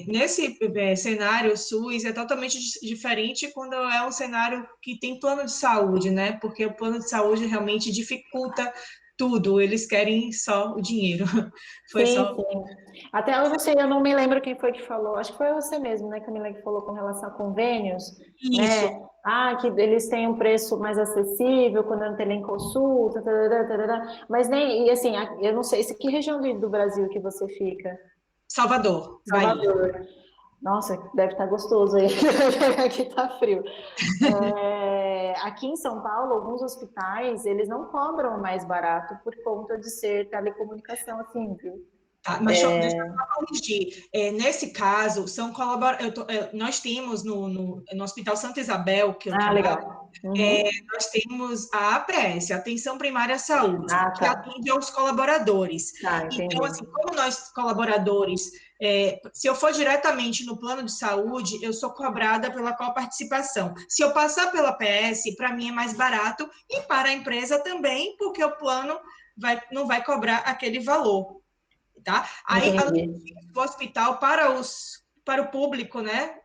nesse cenário SUS é totalmente diferente quando é um cenário que tem plano de saúde, né, porque o plano de saúde realmente dificulta tudo, eles querem só o dinheiro. Sim. Até eu não sei, eu não me lembro quem foi que falou, acho que foi você mesmo, né, Camila, que falou com relação a convênios, Isso. né? Que eles têm um preço mais acessível quando não tem nem consulta, mas nem, e assim, eu não sei, que região do Brasil que você fica? Salvador, Salvador. Bahia. Nossa, deve estar gostoso aí, aqui tá frio. Aqui em São Paulo, alguns hospitais, eles não cobram mais barato por conta de ser telecomunicação, assim, viu? Tá, mas deixa eu só corrigir. Nesse caso, são nós temos no Hospital Santa Isabel, que eu trabalho, legal. nós temos a APS, Atenção Primária à Saúde, que atende aos colaboradores. Então, assim, como nós, colaboradores, se eu for diretamente no plano de saúde, eu sou cobrada pela coparticipação. Se eu passar pela APS, para mim é mais barato, e para a empresa também, porque o plano não vai cobrar aquele valor. Tá? Aí, o hospital, para o público, né,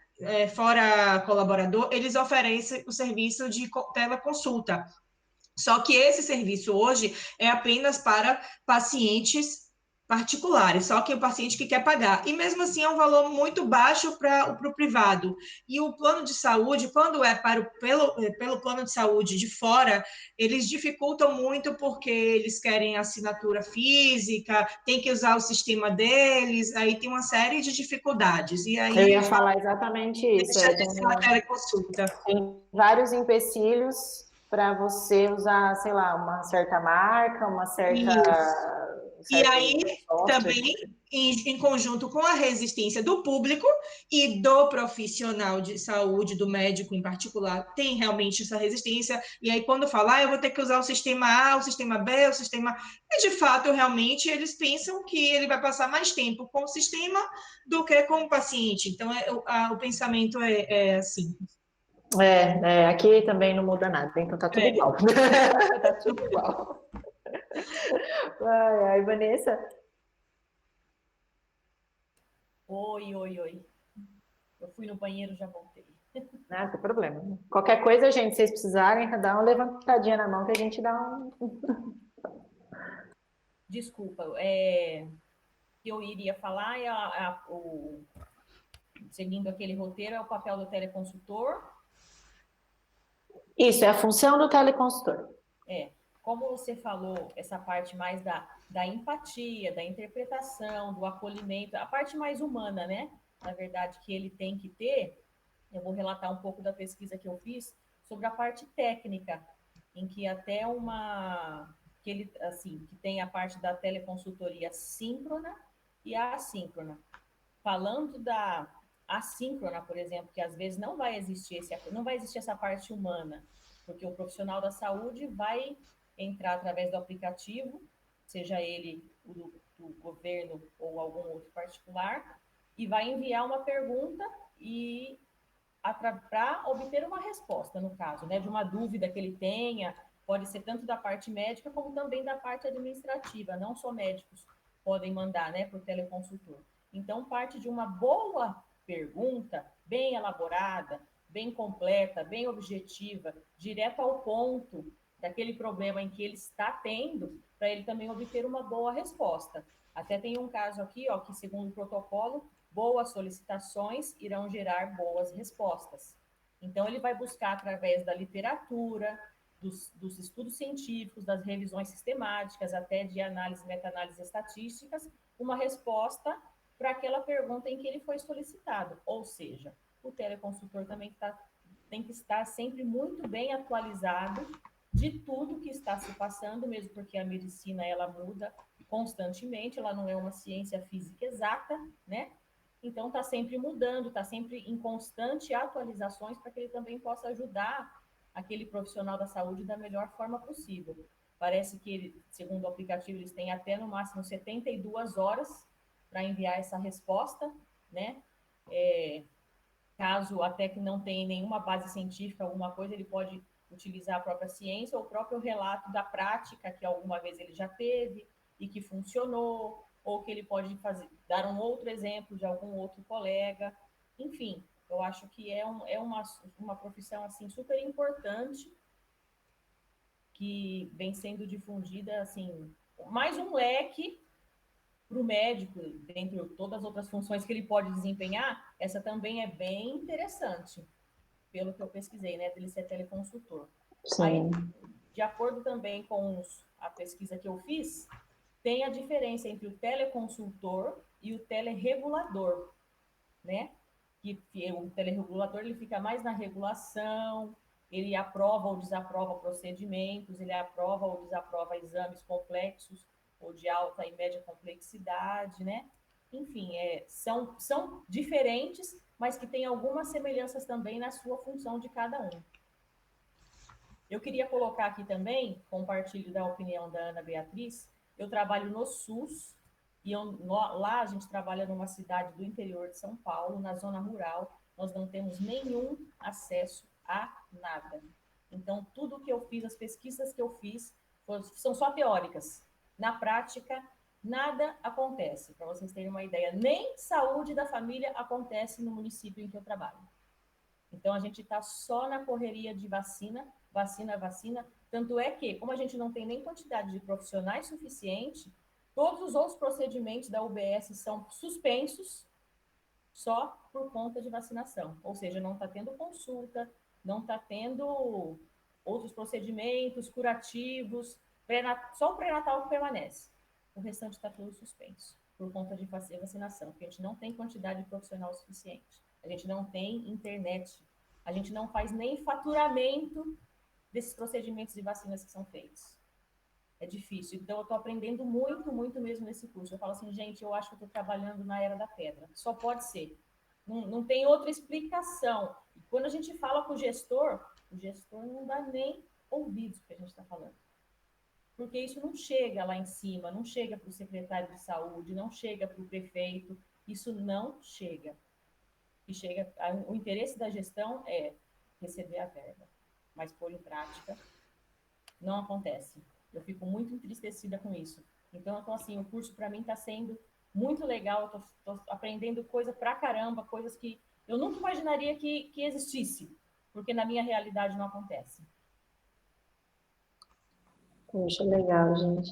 fora colaborador, eles oferecem o serviço de teleconsulta. Só que esse serviço hoje é apenas para pacientes particulares, só que o paciente que quer pagar. E mesmo assim é um valor muito baixo para o privado. E o plano de saúde, quando é pelo plano de saúde de fora, eles dificultam muito porque eles querem assinatura física, tem que usar o sistema deles, aí tem uma série de dificuldades. E aí, eu ia falar exatamente isso. Tem vários empecilhos para você usar, sei lá, uma certa marca, uma certa... E aí, também, em conjunto com a resistência do público e do profissional de saúde, do médico em particular, tem realmente essa resistência. E aí, quando fala, eu vou ter que usar o sistema A, o sistema B, o sistema... E, de fato, realmente, eles pensam que ele vai passar mais tempo com o sistema do que com o paciente. Então, o pensamento é assim. Aqui também não muda nada, então tá tudo igual. Tá tudo igual. Ai, Vanessa? Oi. Eu fui no banheiro, já voltei. Não tem problema. Qualquer coisa, gente, se vocês precisarem, dá uma levantadinha na mão que a gente dá um... Desculpa, que eu iria falar seguindo aquele roteiro, é o papel do teleconsultor. Isso, é a função do teleconsultor. Como você falou, essa parte mais da empatia, da interpretação, do acolhimento, a parte mais humana, né? Na verdade, que ele tem que ter, eu vou relatar um pouco da pesquisa que eu fiz sobre a parte técnica, em que até que tem a parte da teleconsultoria síncrona e a assíncrona. Falando da assíncrona, por exemplo, que às vezes não vai existir essa parte humana, porque o profissional da saúde vai entrar através do aplicativo, seja ele do governo ou algum outro particular, e vai enviar uma pergunta e para obter uma resposta, no caso, né, de uma dúvida que ele tenha, pode ser tanto da parte médica como também da parte administrativa, não só médicos podem mandar, né, por teleconsultor. Então, parte de uma boa pergunta, bem elaborada, bem completa, bem objetiva, direto ao ponto daquele problema em que ele está tendo, para ele também obter uma boa resposta. Até tem um caso aqui, ó, que segundo o protocolo, boas solicitações irão gerar boas respostas. Então, ele vai buscar através da literatura, dos estudos científicos, das revisões sistemáticas, até de análise, meta-análise estatísticas, uma resposta para aquela pergunta em que ele foi solicitado. Ou seja, o teleconsultor também tem que estar sempre muito bem atualizado de tudo que está se passando, mesmo porque a medicina ela muda constantemente, ela não é uma ciência física exata, né? Então, está sempre mudando, está sempre em constante atualizações para que ele também possa ajudar aquele profissional da saúde da melhor forma possível. Parece que, segundo o aplicativo, eles têm até no máximo 72 horas para enviar essa resposta, né? Caso até que não tenha nenhuma base científica, alguma coisa, ele pode utilizar a própria ciência ou o próprio relato da prática que alguma vez ele já teve e que funcionou, ou que ele pode dar um outro exemplo de algum outro colega. Enfim, eu acho que é uma profissão assim, super importante, que vem sendo difundida, assim, mais um leque para o médico, dentre todas as outras funções que ele pode desempenhar, essa também é bem interessante, pelo que eu pesquisei, né, dele ser teleconsultor. Sim. Aí, de acordo também com a pesquisa que eu fiz, tem a diferença entre o teleconsultor e o teleregulador, né? Que o teleregulador ele fica mais na regulação, ele aprova ou desaprova procedimentos, ele aprova ou desaprova exames complexos ou de alta e média complexidade, né? Enfim, são diferentes, mas que têm algumas semelhanças também na sua função de cada um. Eu queria colocar aqui também, compartilho da opinião da Ana Beatriz, eu trabalho no SUS, e lá a gente trabalha numa cidade do interior de São Paulo, na zona rural, nós não temos nenhum acesso a nada. Então, tudo que eu fiz, as pesquisas que eu fiz, são só teóricas. Na prática, nada acontece, para vocês terem uma ideia. Nem saúde da família acontece no município em que eu trabalho. Então, a gente está só na correria de vacina, tanto é que, como a gente não tem nem quantidade de profissionais suficiente, todos os outros procedimentos da UBS são suspensos só por conta de vacinação. Ou seja, não está tendo consulta, não está tendo outros procedimentos curativos, só o pré-natal que permanece. O restante está tudo suspenso por conta de fazer vacinação, porque a gente não tem quantidade de profissional suficiente. A gente não tem internet, a gente não faz nem faturamento desses procedimentos de vacinas que são feitos. É difícil. Então, eu estou aprendendo muito mesmo nesse curso. Eu falo assim, gente, eu acho que eu estou trabalhando na era da pedra. Só pode ser. Não tem outra explicação. E quando a gente fala com o gestor não dá nem ouvidos para o que a gente está falando. Porque isso não chega lá em cima, não chega para o secretário de saúde, não chega para o prefeito. Isso não chega. O interesse da gestão é receber a verba, mas pôr em prática não acontece. Eu fico muito entristecida com isso. Então, assim, o curso para mim está sendo muito legal, eu estou aprendendo coisa pra caramba, coisas que eu nunca imaginaria que existisse, porque na minha realidade não acontece. Poxa, legal, gente.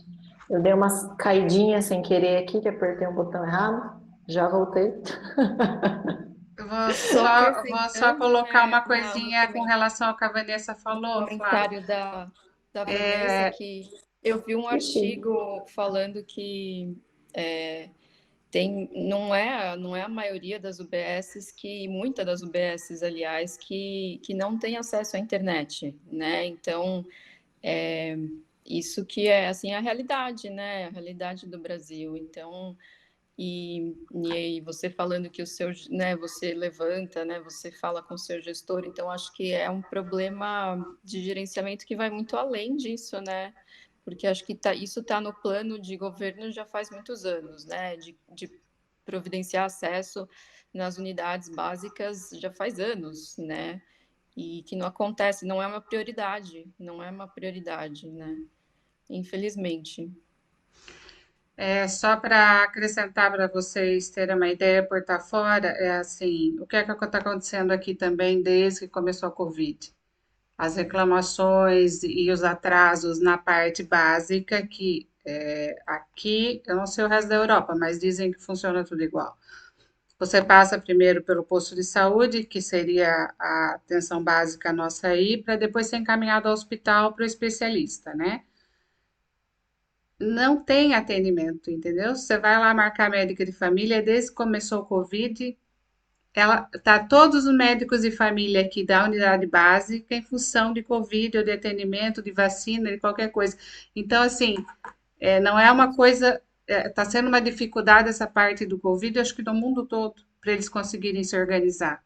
Eu dei umas caidinhas sem querer aqui, que apertei um botão errado. Já voltei. Eu vou só colocar uma coisinha com relação ao que a Vanessa falou, comentário da Vanessa, que eu vi um artigo falando que não é a maioria das UBSs, muitas das UBSs, aliás, que não tem acesso à internet, né? Então, isso que é, assim, a realidade, né? A realidade do Brasil. Então, E aí você falando que o seu, né, você levanta, né, você fala com o seu gestor, então acho que é um problema de gerenciamento que vai muito além disso, né? Porque acho que isso está no plano de governo já faz muitos anos, né? De providenciar acesso nas unidades básicas já faz anos, né? E que não acontece, não é uma prioridade, não é uma prioridade, né? Infelizmente. Só para acrescentar para vocês terem uma ideia por estar fora, é assim, o que é que está acontecendo aqui também desde que começou a Covid? As reclamações e os atrasos na parte básica, que aqui, eu não sei o resto da Europa, mas dizem que funciona tudo igual. Você passa primeiro pelo posto de saúde, que seria a atenção básica nossa aí, para depois ser encaminhado ao hospital para o especialista, né? Não tem atendimento, entendeu? Você vai lá marcar médica de família, desde que começou o Covid, todos os médicos de família aqui da unidade básica em função de Covid ou de atendimento, de vacina, de qualquer coisa. Então, assim, não é uma coisa, está sendo uma dificuldade essa parte do Covid, acho que no mundo todo, para eles conseguirem se organizar.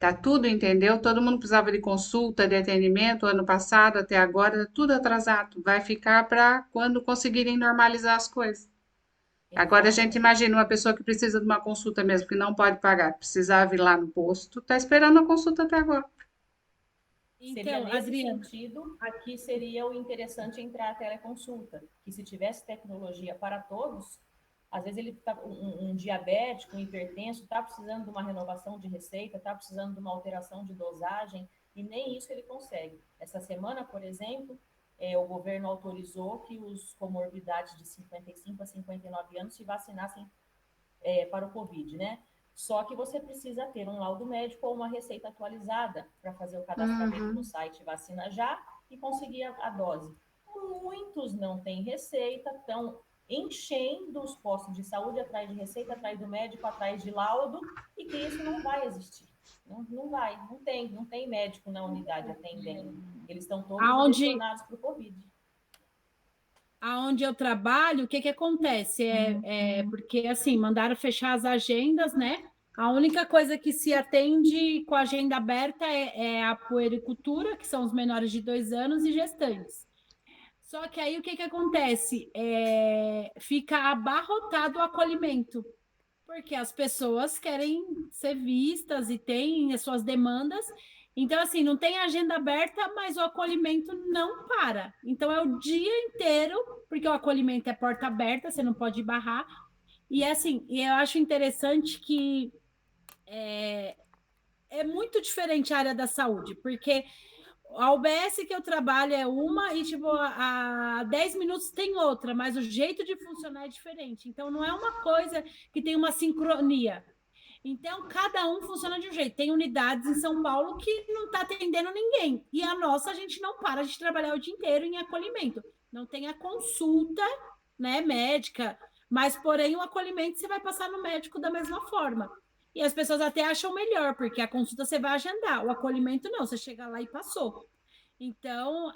Tá tudo, entendeu? Todo mundo precisava de consulta, de atendimento, ano passado até agora, tá tudo atrasado. Vai ficar para quando conseguirem normalizar as coisas. Agora a gente imagina uma pessoa que precisa de uma consulta mesmo, que não pode pagar, precisava ir lá no posto, está esperando a consulta até agora. Seria Então, nesse Adriana, sentido, aqui seria o interessante entrar a teleconsulta, que se tivesse tecnologia para todos, às vezes ele tá, um diabético, um hipertenso, está precisando de uma renovação de receita, está precisando de uma alteração de dosagem, e nem isso ele consegue. Essa semana, por exemplo, o governo autorizou que os comorbidades de 55 a 59 anos se vacinassem para o Covid, né? Só que você precisa ter um laudo médico ou uma receita atualizada para fazer o cadastramento no site Vacina Já e conseguir a dose. Muitos não têm receita, estão enchendo os postos de saúde atrás de receita, atrás do médico, atrás de laudo, e que isso não vai existir. Não vai, não tem médico na unidade atendendo. Eles estão todos direcionados para o Covid. Aonde eu trabalho, o que acontece? Porque, assim, mandaram fechar as agendas, né? A única coisa que se atende com a agenda aberta é a puericultura, que são os menores de 2 anos, e gestantes. Só que aí o que acontece? Fica abarrotado o acolhimento, porque as pessoas querem ser vistas e têm as suas demandas. Então, assim, não tem agenda aberta, mas o acolhimento não para. Então, é o dia inteiro, porque o acolhimento é porta aberta, você não pode barrar. E, assim, eu acho interessante que é muito diferente a área da saúde, porque a UBS que eu trabalho é uma e, tipo, a 10 minutos tem outra, mas o jeito de funcionar é diferente. Então, não é uma coisa que tem uma sincronia. Então, cada um funciona de um jeito. Tem unidades em São Paulo que não está atendendo ninguém. E a nossa, a gente não para de trabalhar o dia inteiro em acolhimento. Não tem a consulta, né, médica, mas, porém, o acolhimento você vai passar no médico da mesma forma. E as pessoas até acham melhor, porque a consulta você vai agendar, o acolhimento não, você chega lá e passou. Então,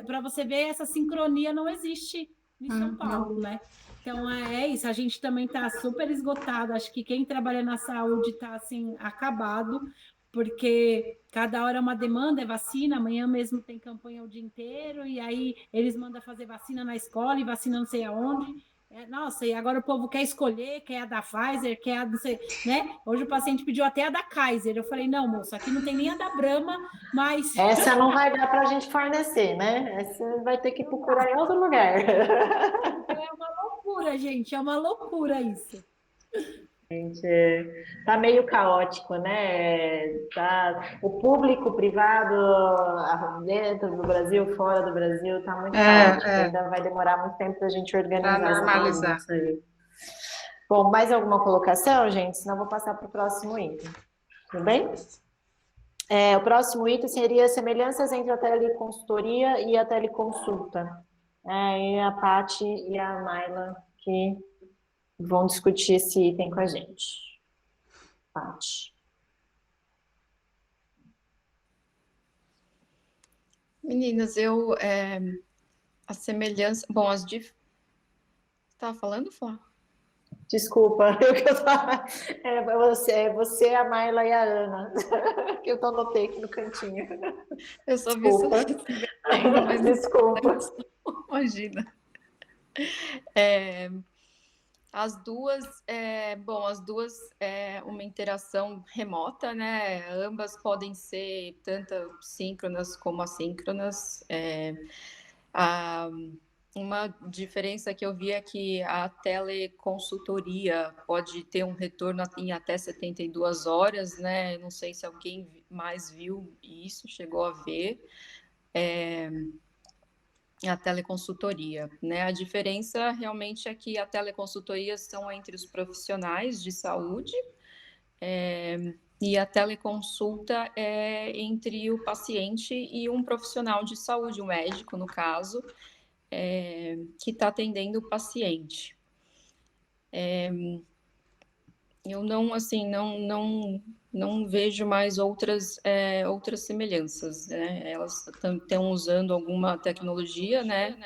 para você ver, essa sincronia não existe em São Paulo, né? Então, é isso, a gente também está super esgotado, acho que quem trabalha na saúde está, assim, acabado, porque cada hora é uma demanda, é vacina, amanhã mesmo tem campanha o dia inteiro, e aí eles mandam fazer vacina na escola e vacina não sei aonde. Nossa, e agora o povo quer escolher, quer a da Pfizer, quer a não sei, né? Hoje o paciente pediu até a da Kaiser. Eu falei, não, moço, aqui não tem nem a da Brahma, mas... Essa não vai dar para a gente fornecer, né? Essa vai ter que procurar em outro lugar. É uma loucura, gente, é uma loucura isso. Gente, tá meio caótico, né? Tá, o público, o privado, dentro do Brasil, fora do Brasil, tá muito caótico. Ainda vai demorar muito tempo para a gente organizar Para normalizar. isso aí. Bom, mais alguma colocação, gente? Senão eu vou passar para o próximo item. Tudo bem? O próximo item seria semelhanças entre a teleconsultoria e a teleconsulta. E a Paty e a Naila que vão discutir esse item com a gente. Paty. Meninas, a semelhança... Bom, Estava falando, Flá? Desculpa, você, a Marla e a Ana, que eu anotei aqui no cantinho. Eu só vi isso Desculpa. se metendo, mas Desculpa. imagina. As duas, uma interação remota, né? Ambas podem ser tanto síncronas como assíncronas. Uma diferença que eu vi é que a teleconsultoria pode ter um retorno em até 72 horas, né? Não sei se alguém mais viu isso, chegou a ver. A teleconsultoria, né? A diferença realmente é que a teleconsultoria são entre os profissionais de saúde, e a teleconsulta é entre o paciente e um profissional de saúde, um médico, no caso, que está atendendo o paciente. Eu não vejo mais outras semelhanças, né? Elas estão usando alguma tecnologia, né?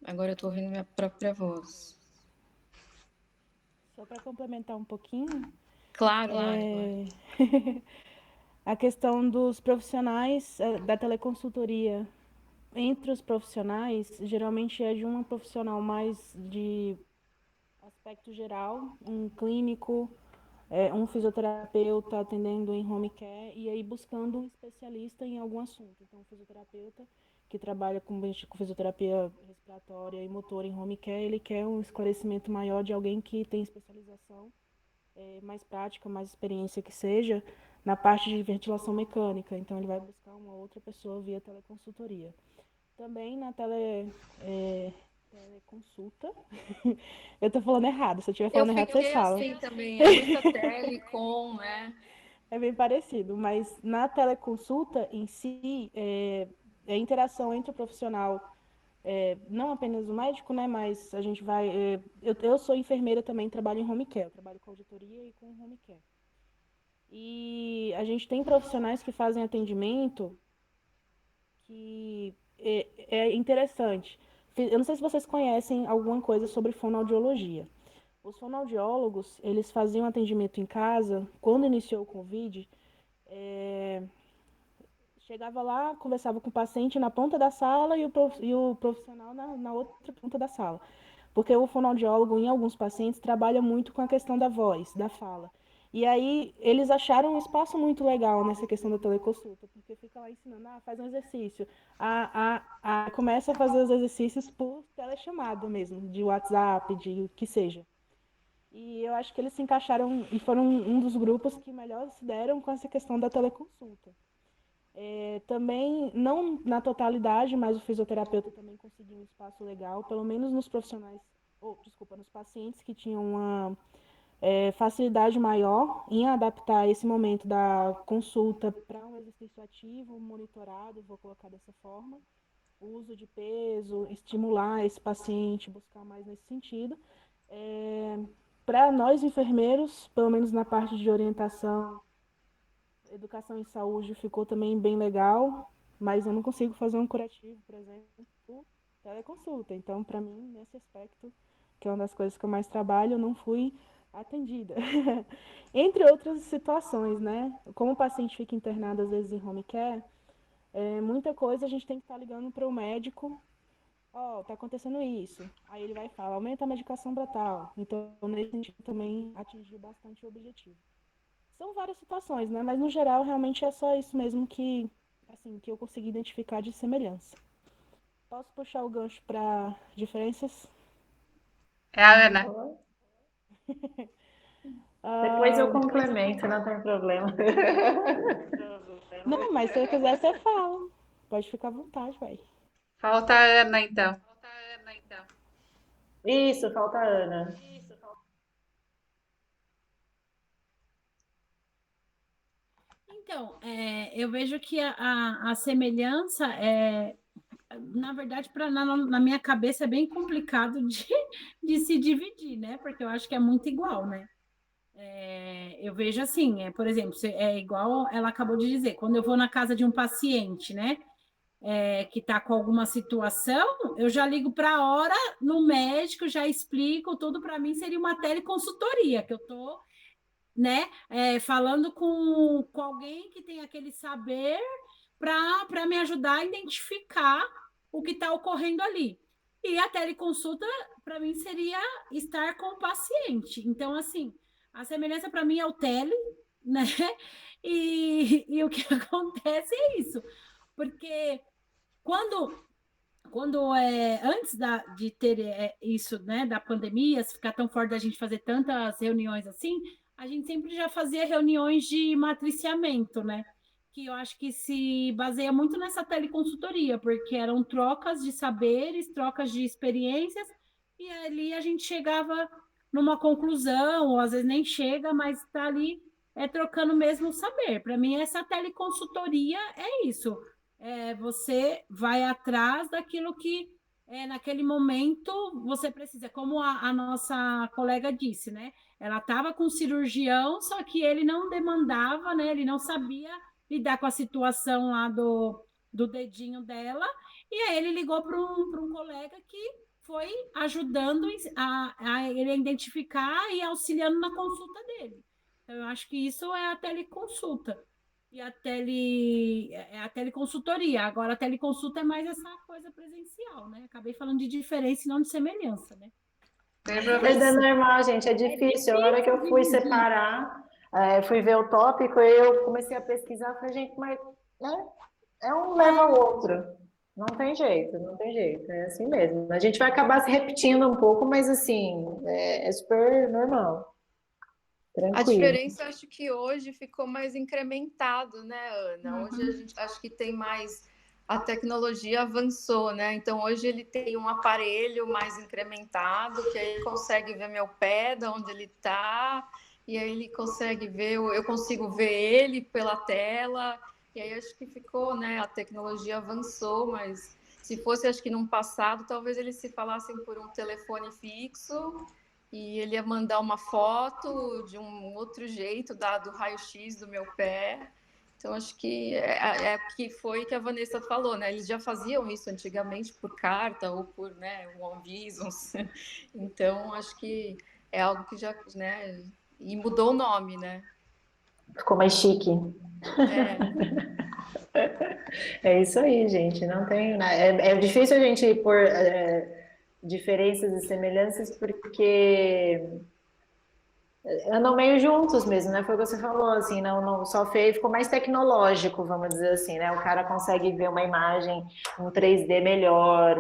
Agora eu estou ouvindo minha própria voz. Só para complementar um pouquinho, Claro. a questão dos profissionais da teleconsultoria. Entre os profissionais, geralmente é de um profissional mais de aspecto geral, um clínico, um fisioterapeuta atendendo em home care e aí buscando um especialista em algum assunto. Então, um fisioterapeuta que trabalha com fisioterapia respiratória e motor em home care, ele quer um esclarecimento maior de alguém que tem especialização mais prática, mais experiência que seja, na parte de ventilação mecânica. Então, ele vai buscar uma outra pessoa via teleconsultoria. Também na teleconsulta. Eu tô falando errado, se eu estiver falando errado, vocês falam. Assim também, é muita telecom, né? É bem parecido, mas na teleconsulta em si, é a interação entre o profissional, não apenas o médico, né, mas a gente vai... eu sou enfermeira também, trabalho em home care, eu trabalho com auditoria e com home care. E a gente tem profissionais que fazem atendimento que é interessante. Eu não sei se vocês conhecem alguma coisa sobre fonoaudiologia. Os fonoaudiólogos, eles faziam atendimento em casa. Quando iniciou o Covid, chegava lá, conversava com o paciente na ponta da sala e o profissional na outra ponta da sala. Porque o fonoaudiólogo, em alguns pacientes, trabalha muito com a questão da voz, da fala. E aí, eles acharam um espaço muito legal nessa questão da teleconsulta, porque fica lá ensinando, faz um exercício. Começa a fazer os exercícios por telechamada mesmo, de WhatsApp, de o que seja. E eu acho que eles se encaixaram e foram um dos grupos que melhor se deram com essa questão da teleconsulta. Também, não na totalidade, mas o fisioterapeuta também conseguiu um espaço legal, pelo menos nos nos pacientes que tinham uma facilidade maior em adaptar esse momento da consulta para um exercício ativo, monitorado, vou colocar dessa forma, o uso de peso, estimular esse paciente, buscar mais nesse sentido. Para nós enfermeiros, pelo menos na parte de orientação, educação em saúde, ficou também bem legal, mas eu não consigo fazer um curativo, por exemplo, por teleconsulta. Então, para mim, nesse aspecto, que é uma das coisas que eu mais trabalho, eu não fui atendida. Entre outras situações, né? Como o paciente fica internado, às vezes, em home care, muita coisa a gente tem que estar ligando para o médico. Tá acontecendo isso. Aí ele vai falar, aumenta a medicação para tal. Então, nesse sentido, também atingiu bastante o objetivo. São várias situações, né? Mas, no geral, realmente é só isso mesmo que eu consegui identificar de semelhança. Posso puxar o gancho para diferenças? É a Ana. Depois eu complemento, não tem problema. Não, mas se eu quiser, você fala. Pode ficar à vontade, vai. Falta a Ana, então. Isso, falta a Ana. Então, eu vejo que a semelhança na verdade, na minha cabeça é bem complicado de se dividir, né? Porque eu acho que é muito igual, né? Eu vejo assim, por exemplo, é igual ela acabou de dizer, quando eu vou na casa de um paciente, né? que está com alguma situação, eu já ligo para a hora no médico, já explico tudo. Para mim seria uma teleconsultoria, que eu estou, né, falando com alguém que tem aquele saber para me ajudar a identificar o que está ocorrendo ali. E a teleconsulta, para mim, seria estar com o paciente. Então, assim, a semelhança para mim é o tele, né? E o que acontece é isso. Porque antes de ter isso, né, da pandemia, se ficar tão forte da gente fazer tantas reuniões assim, a gente sempre já fazia reuniões de matriciamento, né? Que eu acho que se baseia muito nessa teleconsultoria, porque eram trocas de saberes, trocas de experiências, e ali a gente chegava numa conclusão, ou às vezes nem chega, mas está ali trocando mesmo o saber. Para mim, essa teleconsultoria é isso. Você vai atrás daquilo que naquele momento você precisa, como a nossa colega disse, né? Ela estava com cirurgião, só que ele não demandava, né? Ele não sabia lidar com a situação lá do dedinho dela, e aí ele ligou para um colega que foi ajudando a ele identificar e auxiliando na consulta dele. Então, eu acho que isso é a teleconsulta. E a teleconsultoria. Agora, a teleconsulta é mais essa coisa presencial, né? Acabei falando de diferença e não de semelhança, né? Mas é normal, gente, é difícil. A hora que eu fui separar, fui ver o tópico, eu comecei a pesquisar, falei, gente, mas né, um leva ao outro. Não tem jeito, não tem jeito. É assim mesmo. A gente vai acabar se repetindo um pouco, mas assim, é super normal. A Tranquilo. diferença, acho que hoje ficou mais incrementado, né, Ana? Hoje a gente acho que tem mais, a tecnologia avançou, né? Então hoje ele tem um aparelho mais incrementado, que aí ele consegue ver meu pé, de onde ele está, e aí ele consegue ver, eu consigo ver ele pela tela, e aí acho que ficou, né? A tecnologia avançou, mas se fosse, acho que num passado, talvez eles se falassem por um telefone fixo, e ele ia mandar uma foto de um outro jeito do raio-x do meu pé. Então, acho que que foi que a Vanessa falou, né? Eles já faziam isso antigamente por carta ou por, né, um aviso. Então, acho que é algo que já, né? E mudou o nome, né? Ficou mais chique. É isso aí, gente. Não tem. É difícil a gente pôr diferenças e semelhanças porque andam meio juntos mesmo, né? Foi o que você falou, assim, não só feio, ficou mais tecnológico, vamos dizer assim, né? O cara consegue ver uma imagem, um 3D melhor,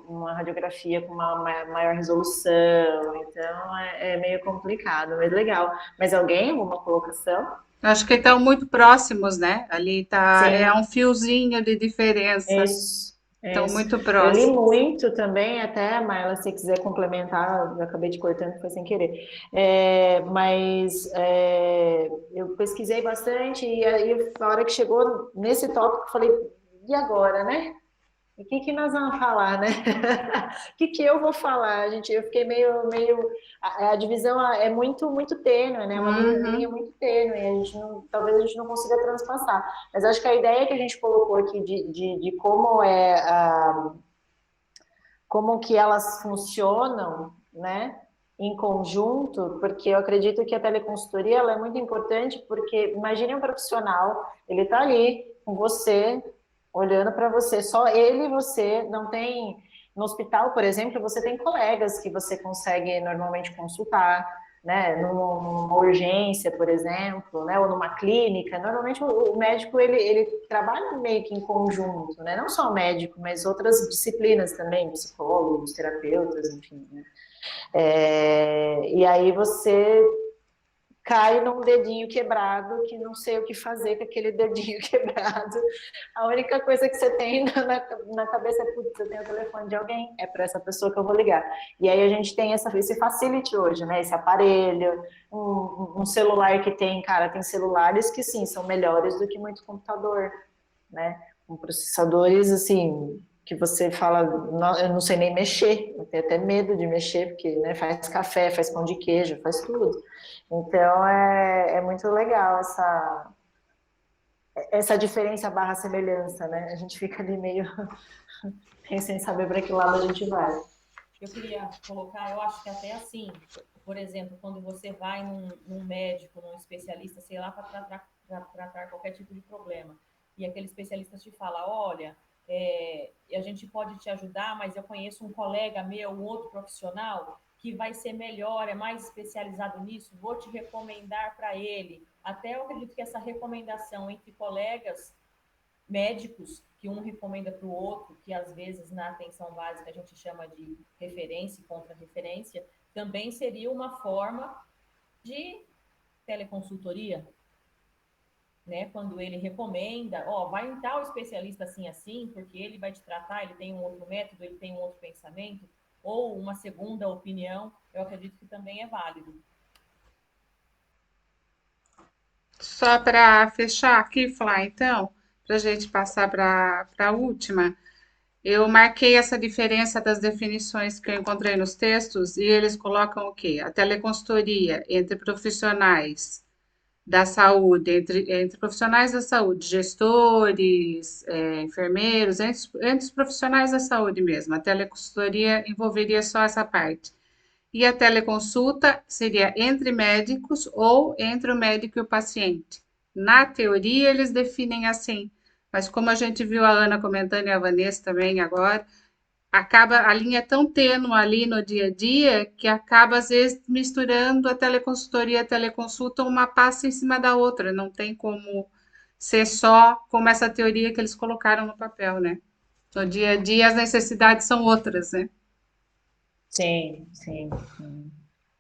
uma radiografia com uma maior resolução, então é meio complicado, mas legal. Mas alguma colocação? Acho que estão muito próximos, né? Ali tá, Sim. um fiozinho de diferença. Isso. Estão muito Eu li próximos. muito também, até, Maila, se quiser complementar, eu acabei te cortando, foi sem querer. Mas eu pesquisei bastante e aí, na hora que chegou nesse tópico, eu falei, e agora, né? O que nós vamos falar, né? O que eu vou falar? Eu fiquei meio a divisão é muito tênue, né? É uma linha muito tênue. Talvez a gente não consiga transpassar. Mas acho que a ideia que a gente colocou aqui de como que elas funcionam, né? Em conjunto, porque eu acredito que a teleconsultoria ela é muito importante, porque imagine um profissional, ele está ali com você, olhando para você, só ele e você, não tem... No hospital, por exemplo, você tem colegas que você consegue normalmente consultar, né? Numa urgência, por exemplo, né? Ou numa clínica. Normalmente o médico, ele trabalha meio que em conjunto, né? Não só o médico, mas outras disciplinas também, psicólogos, terapeutas, enfim, né? E aí você cai num dedinho quebrado, que não sei o que fazer com aquele dedinho quebrado. A única coisa que você tem na cabeça é, putz, eu tenho o telefone de alguém, é para essa pessoa que eu vou ligar. E aí a gente tem esse facility hoje, né? Esse aparelho, um celular que tem celulares que sim, são melhores do que muito computador, né? Com processadores, assim, que você fala, eu não sei nem mexer, eu tenho até medo de mexer, porque né, faz café, faz pão de queijo, faz tudo. Então, é muito legal essa diferença barra semelhança, né? A gente fica ali meio sem saber para que lado a gente vai. Eu queria colocar, eu acho que até assim, por exemplo, quando você vai num médico, num especialista, sei lá, para tratar qualquer tipo de problema, e aquele especialista te fala, olha, a gente pode te ajudar, mas eu conheço um colega meu, um outro profissional, que vai ser melhor, é mais especializado nisso, vou te recomendar para ele. Até eu acredito que essa recomendação entre colegas médicos, que um recomenda para o outro, que às vezes na atenção básica a gente chama de referência e contra-referência, também seria uma forma de teleconsultoria, né? Quando ele recomenda, vai em tal especialista assim, porque ele vai te tratar, ele tem um outro método, ele tem um outro pensamento, ou uma segunda opinião, eu acredito que também é válido. Só para fechar aqui, Flá, então, para a gente passar para a última, eu marquei essa diferença das definições que eu encontrei nos textos e eles colocam o quê? A teleconsultoria entre profissionais da saúde, entre profissionais da saúde, gestores, enfermeiros, entre os profissionais da saúde mesmo. A teleconsultoria envolveria só essa parte. E a teleconsulta seria entre médicos ou entre o médico e o paciente. Na teoria, eles definem assim, mas como a gente viu a Ana comentando e a Vanessa também agora, acaba a linha é tão tênue ali no dia a dia que acaba às vezes misturando a teleconsultoria e a teleconsulta, uma passa em cima da outra, não tem como ser só como essa teoria que eles colocaram no papel, né? No dia a dia as necessidades são outras, né? Sim, sim.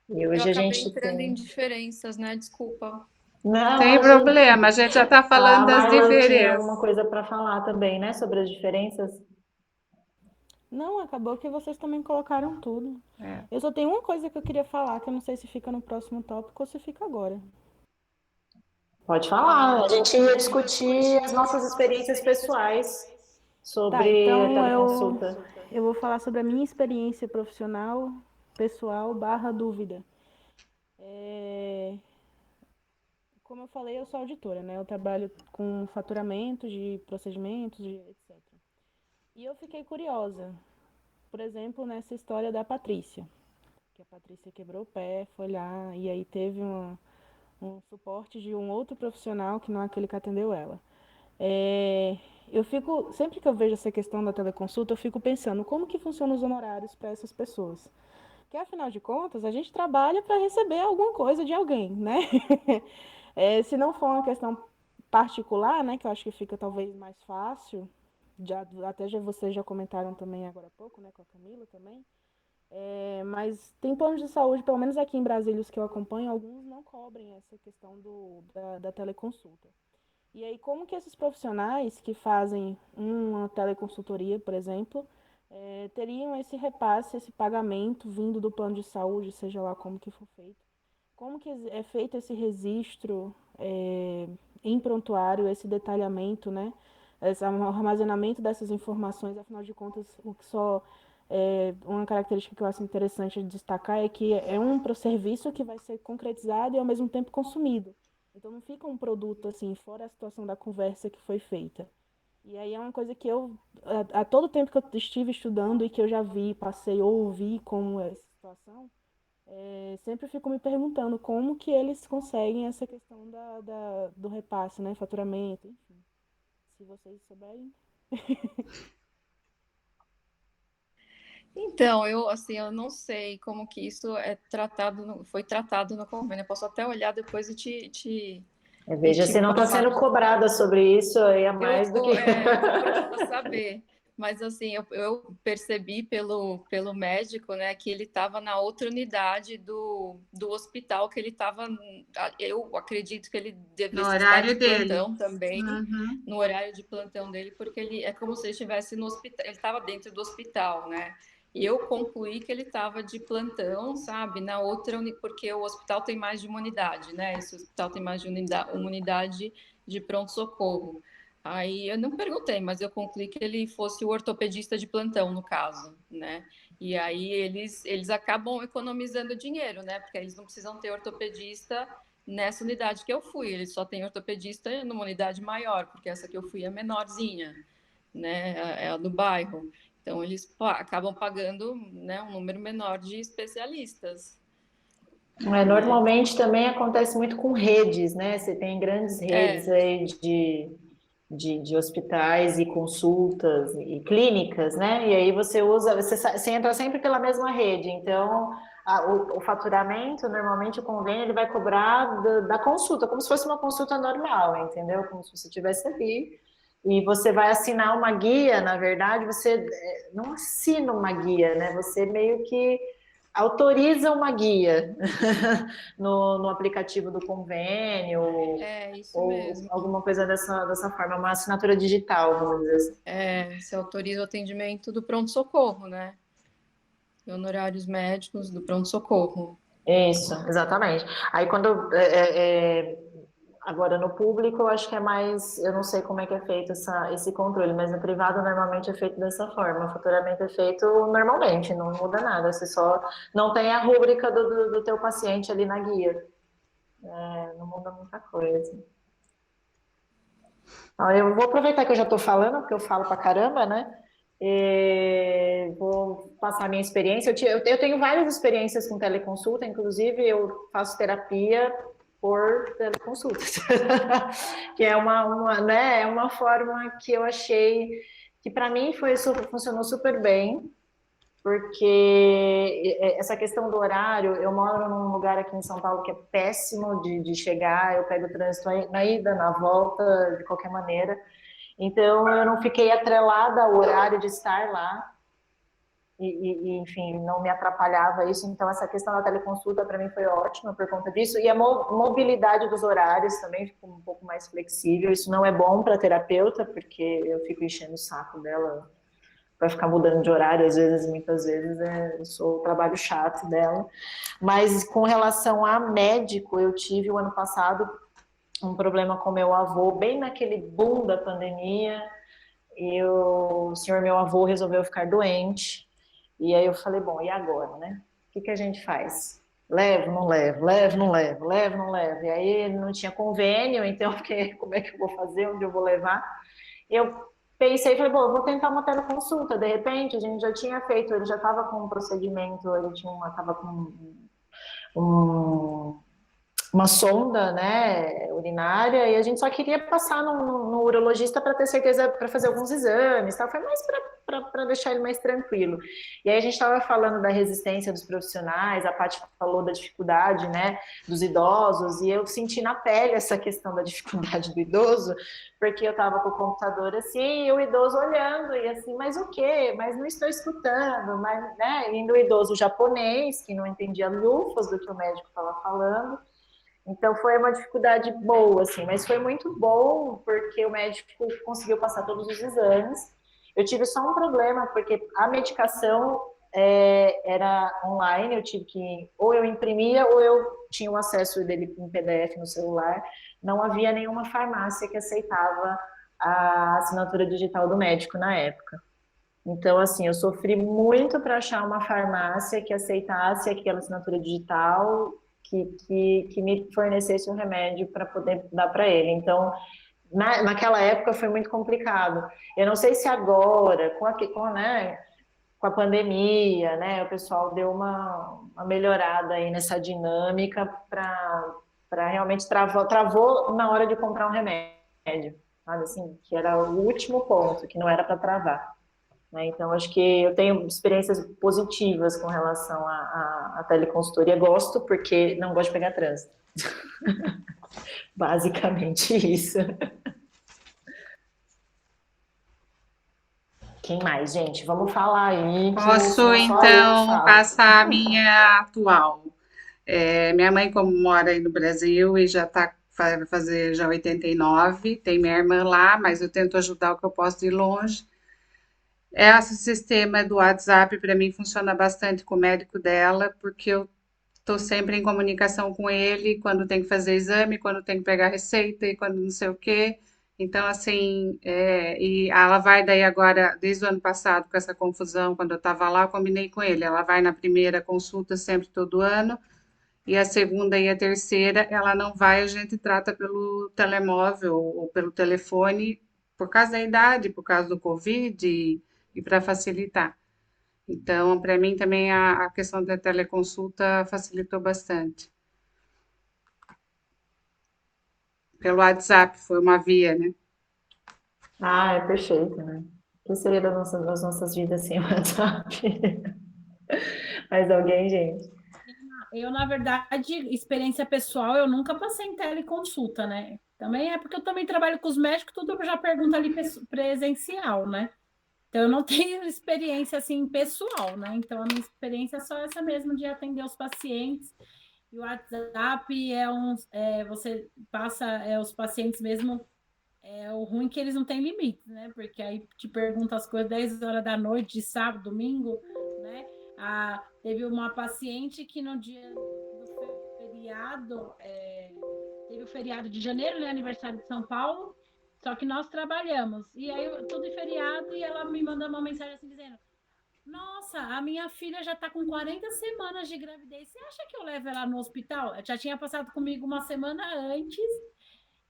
E Eu hoje a acabei gente entrando em tem... diferenças, né? Desculpa. Não, Tem imagina. problema, a gente já está A falando das Marla tinha alguma diferenças. coisa para falar também, né? Sobre as diferenças. Não, acabou que vocês também colocaram tudo. É. Eu só tenho uma coisa que eu queria falar, que eu não sei se fica no próximo tópico ou se fica agora. Pode falar. A gente ia discutir as nossas experiências pessoais Tá, sobre a então teleconsulta. eu vou falar sobre a minha experiência profissional, pessoal, barra dúvida. Como eu falei, eu sou auditora, né? Eu trabalho com faturamento de procedimentos, etc. E eu fiquei curiosa, por exemplo, nessa história da Patrícia, que a Patrícia quebrou o pé, foi lá, e aí teve um suporte de um outro profissional que não é aquele que atendeu ela. Eu fico, sempre que eu vejo essa questão da teleconsulta, eu fico pensando como que funcionam os honorários para essas pessoas. Porque, afinal de contas, a gente trabalha para receber alguma coisa de alguém, né? Se não for uma questão particular, né, que eu acho que fica talvez mais fácil, vocês já comentaram também agora há pouco, né, com a Camila também, mas tem planos de saúde, pelo menos aqui em Brasília, os que eu acompanho, alguns não cobrem essa questão da teleconsulta. E aí, como que esses profissionais que fazem uma teleconsultoria, por exemplo, teriam esse repasse, esse pagamento vindo do plano de saúde, seja lá como que for feito? Como que é feito esse registro em prontuário, esse detalhamento, né? Esse armazenamento dessas informações, afinal de contas, o que só uma característica que eu acho interessante de destacar é que é um serviço que vai ser concretizado e ao mesmo tempo consumido. Então não fica um produto assim, fora a situação da conversa que foi feita. E aí é uma coisa que eu, a todo tempo que eu estive estudando e que eu já vi, passei ou ouvi como é essa situação, sempre fico me perguntando como que eles conseguem essa questão do repasse, né? Faturamento, enfim. Se vocês souberem. Então, eu não sei como que isso foi tratado no convênio. Eu posso até olhar depois e te Veja se não está sendo cobrada sobre isso aí a mais do que... eu vou procurar saber. Mas, assim, eu percebi pelo médico, né, que ele estava na outra unidade do hospital que ele estava. Eu acredito que ele devia estar de plantão também, no horário de plantão dele, porque ele é como se ele estivesse no hospital, ele estava dentro do hospital, né? E eu concluí que ele estava de plantão, sabe, na outra, porque o hospital tem mais de uma unidade, né? Esse hospital tem mais de uma unidade de pronto-socorro. Aí eu não perguntei, mas eu concluí que ele fosse o ortopedista de plantão, no caso, né? E aí eles acabam economizando dinheiro, né? Porque eles não precisam ter ortopedista nessa unidade que eu fui. Eles só têm ortopedista numa unidade maior, porque essa que eu fui é menorzinha, né? É a do bairro. Então, eles acabam pagando, né, um número menor de especialistas. Normalmente também acontece muito com redes, né? Você tem grandes redes aí de hospitais e consultas e clínicas, né? E aí você entra sempre pela mesma rede. Então, o faturamento, normalmente o convênio, ele vai cobrar da consulta, como se fosse uma consulta normal, entendeu? Como se você estivesse ali. E você vai assinar uma guia, na verdade, você não assina uma guia, né? Você meio que autoriza uma guia no aplicativo do convênio, Isso ou mesmo. alguma coisa dessa forma, uma assinatura digital, vamos dizer assim. Você autoriza o atendimento do pronto-socorro, né? Honorários médicos do pronto-socorro. Isso, exatamente. Aí quando agora no público eu acho que é mais, eu não sei como é que é feito esse controle, mas no privado normalmente é feito dessa forma. O faturamento é feito normalmente, não muda nada. Você só não tem a rúbrica do teu paciente ali na guia. Não muda muita coisa. Eu vou aproveitar que eu já estou falando, porque eu falo pra caramba, né? Vou passar a minha experiência. Eu tenho várias experiências com teleconsulta, inclusive eu faço terapia por teleconsulta, que é né, é uma forma que eu achei que para mim funcionou super bem, porque essa questão do horário, eu moro num lugar aqui em São Paulo que é péssimo de chegar, eu pego o trânsito na ida, na volta, de qualquer maneira. Então, eu não fiquei atrelada ao horário de estar lá, enfim, não me atrapalhava isso. Então, essa questão da teleconsulta para mim foi ótima por conta disso. E a mobilidade dos horários também ficou um pouco mais flexível. Isso não é bom para a terapeuta, porque eu fico enchendo o saco dela para ficar mudando de horário, muitas vezes, eu sou o trabalho chato dela. Mas com relação a médico, eu tive o ano passado um problema com meu avô, bem naquele boom da pandemia, e o senhor meu avô resolveu ficar doente, e aí eu falei, bom, e agora, né? O que a gente faz? Levo, não levo, levo, não levo, levo, não levo. E aí não tinha convênio, então como é que eu vou fazer, onde eu vou levar? Eu pensei, falei, bom, eu vou tentar uma teleconsulta. De repente, a gente já tinha feito, ele já estava com um procedimento, ele estava com uma sonda, né, urinária, e a gente só queria passar no urologista para ter certeza, para fazer alguns exames, tal. Foi mais para deixar ele mais tranquilo. E aí a gente estava falando da resistência dos profissionais, a Paty falou da dificuldade, né, dos idosos, e eu senti na pele essa questão da dificuldade do idoso, porque eu estava com o computador assim, e o idoso olhando, e assim, mas o quê? Mas não estou escutando, mas, né, e o idoso japonês, que não entendia lufas do que o médico estava falando. Então foi uma dificuldade boa, assim, mas foi muito bom porque o médico conseguiu passar todos os exames. Eu tive só um problema, porque a medicação era online, eu tive que, ou eu imprimia, ou eu tinha o acesso dele em PDF no celular. Não havia nenhuma farmácia que aceitava a assinatura digital do médico na época. Então, assim, eu sofri muito para achar uma farmácia que aceitasse aquela assinatura digital, que me fornecesse um remédio para poder dar para ele. Então, naquela época foi muito complicado. Eu não sei se agora, com a pandemia, né, o pessoal deu uma melhorada aí nessa dinâmica para realmente travou na hora de comprar um remédio, sabe, assim, que era o último ponto, que não era para travar. Então, acho que eu tenho experiências positivas com relação à teleconsultoria. Gosto porque não gosto de pegar trânsito. Basicamente isso. Quem mais, gente? Vamos falar aí. Posso, então, passar a minha atual. Minha mãe, como mora aí no Brasil e vai fazer já 89, tem minha irmã lá, mas eu tento ajudar o que eu posso de longe. Esse sistema do WhatsApp, para mim, funciona bastante com o médico dela, porque eu estou sempre em comunicação com ele quando tem que fazer exame, quando tem que pegar receita e quando não sei o quê. Então, assim, e ela vai daí agora, desde o ano passado, com essa confusão, quando eu estava lá, eu combinei com ele. Ela vai na primeira consulta sempre todo ano, e a segunda e a terceira, ela não vai, a gente trata pelo telemóvel ou pelo telefone, por causa da idade, por causa do Covid e para facilitar. Então, para mim também a questão da teleconsulta facilitou bastante. Pelo WhatsApp foi uma via, né? Ah, é perfeito, né? O que seria das nossas vidas sem WhatsApp? Mais alguém, gente? Eu, na verdade, experiência pessoal, eu nunca passei em teleconsulta, né? Também é porque eu também trabalho com os médicos, tudo eu já pergunto ali presencial, né? Então, eu não tenho experiência assim pessoal, né? Então, a minha experiência é só essa mesmo de atender os pacientes. E o WhatsApp você passa os pacientes mesmo. O ruim é que eles não têm limites, né? Porque aí te pergunta as coisas 10 horas da noite, de sábado, domingo, né? Teve uma paciente que no dia do feriado, teve o feriado de janeiro, né? Aniversário de São Paulo, só que nós trabalhamos. E aí, tudo em feriado, e ela me mandou uma mensagem assim, dizendo: Nossa, a minha filha já está com 40 semanas de gravidez. Você acha que eu levo ela no hospital? Já tinha passado comigo uma semana antes.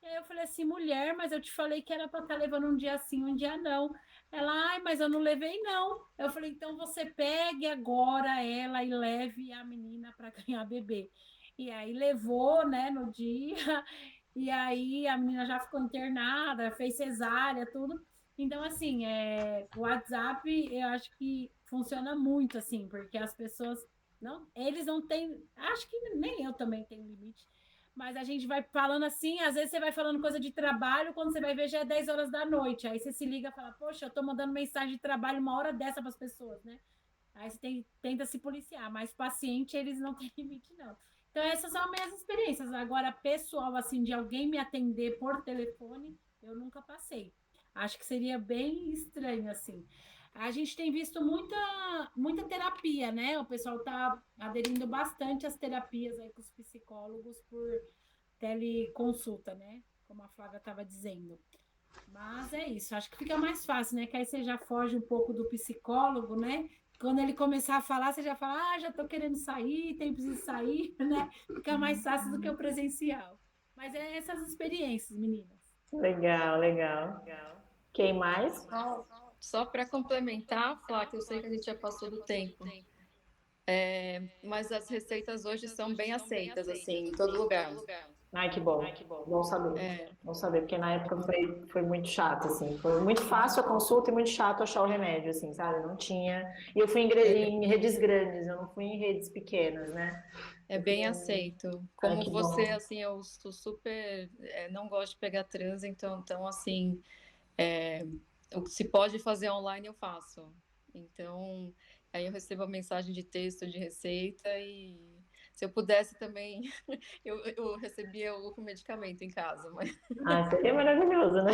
E aí eu falei assim, mulher, mas eu te falei que era para estar levando um dia sim, um dia não. Ela, ai, mas eu não levei, não. Eu falei, então você pegue agora ela e leve a menina para ganhar bebê. E aí levou, né, no dia. E aí a menina já ficou internada, fez cesárea, tudo. Então, assim, o WhatsApp, eu acho que funciona muito, assim, porque as pessoas eles não têm, acho que nem eu também tenho limite, mas a gente vai falando assim, às vezes você vai falando coisa de trabalho, quando você vai ver já é 10 horas da noite, aí você se liga e fala, poxa, eu tô mandando mensagem de trabalho uma hora dessa para as pessoas, né? Aí você tenta se policiar, mas paciente eles não têm limite, não. Então essas são as minhas experiências. Agora, pessoal, assim, de alguém me atender por telefone, eu nunca passei. Acho que seria bem estranho, assim. A gente tem visto muita terapia, né? O pessoal está aderindo bastante às terapias aí com os psicólogos por teleconsulta, né? Como a Flávia estava dizendo. Mas é isso, acho que fica mais fácil, né? Que aí você já foge um pouco do psicólogo, né? Quando ele começar a falar, você já fala, já tô querendo sair, tem preciso sair, né? Fica mais fácil do que o presencial. Mas é essas experiências, meninas. Legal, legal. Quem mais? Só para complementar, Flá, que eu sei que a gente já passou do tempo. Mas as receitas hoje são bem aceitas, assim, em todo lugar. Ai, que bom. Bom saber. Bom saber, porque na época foi muito chato, assim. Foi muito fácil a consulta e muito chato achar o remédio, assim, sabe? Não tinha. E eu fui em redes grandes, eu não fui em redes pequenas, né? É bem aceito. Como você, assim, eu sou super... não gosto de pegar trânsito, então assim, o que se pode fazer online, eu faço. Então, aí eu recebo a mensagem de texto de receita e se eu pudesse também, eu recebia o medicamento em casa. Mas... seria maravilhoso, né?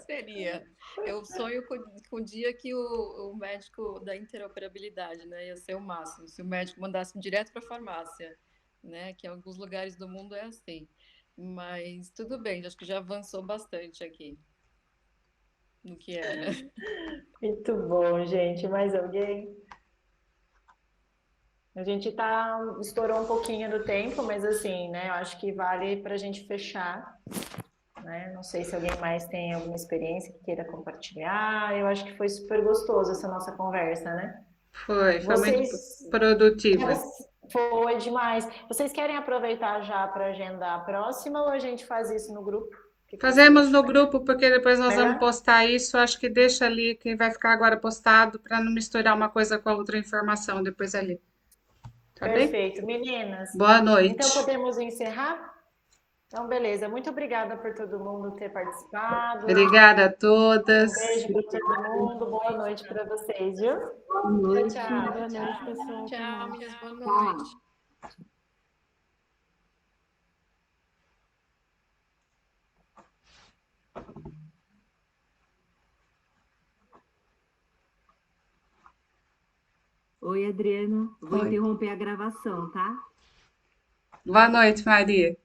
Seria. Eu sonho com o dia que o médico da interoperabilidade, né, ia ser o máximo. Se o médico mandasse direto para a farmácia, né, que em alguns lugares do mundo é assim. Mas tudo bem, acho que já avançou bastante aqui no que era. Muito bom, gente. Mais alguém? A gente estourou um pouquinho do tempo, mas assim, né? Eu acho que vale para a gente fechar, né? Não sei se alguém mais tem alguma experiência que queira compartilhar. Eu acho que foi super gostoso essa nossa conversa, né? Foi muito produtiva. Foi demais. Vocês querem aproveitar já para agendar a próxima ou a gente faz isso no grupo? Fazemos no grupo, porque depois nós vamos postar isso. Acho que deixa ali quem vai ficar agora postado para não misturar uma coisa com a outra informação depois ali. Tá bem? Perfeito. Meninas. Boa noite. Então podemos encerrar? Então, beleza. Muito obrigada por todo mundo ter participado. Obrigada a todas. Um beijo para todo mundo. Boa noite para vocês, viu? Boa noite. Tchau. Boa noite, pessoal. Tchau, meninas. Boa noite. Oi, Adriana. Vou interromper a gravação, tá? Boa noite, Maria.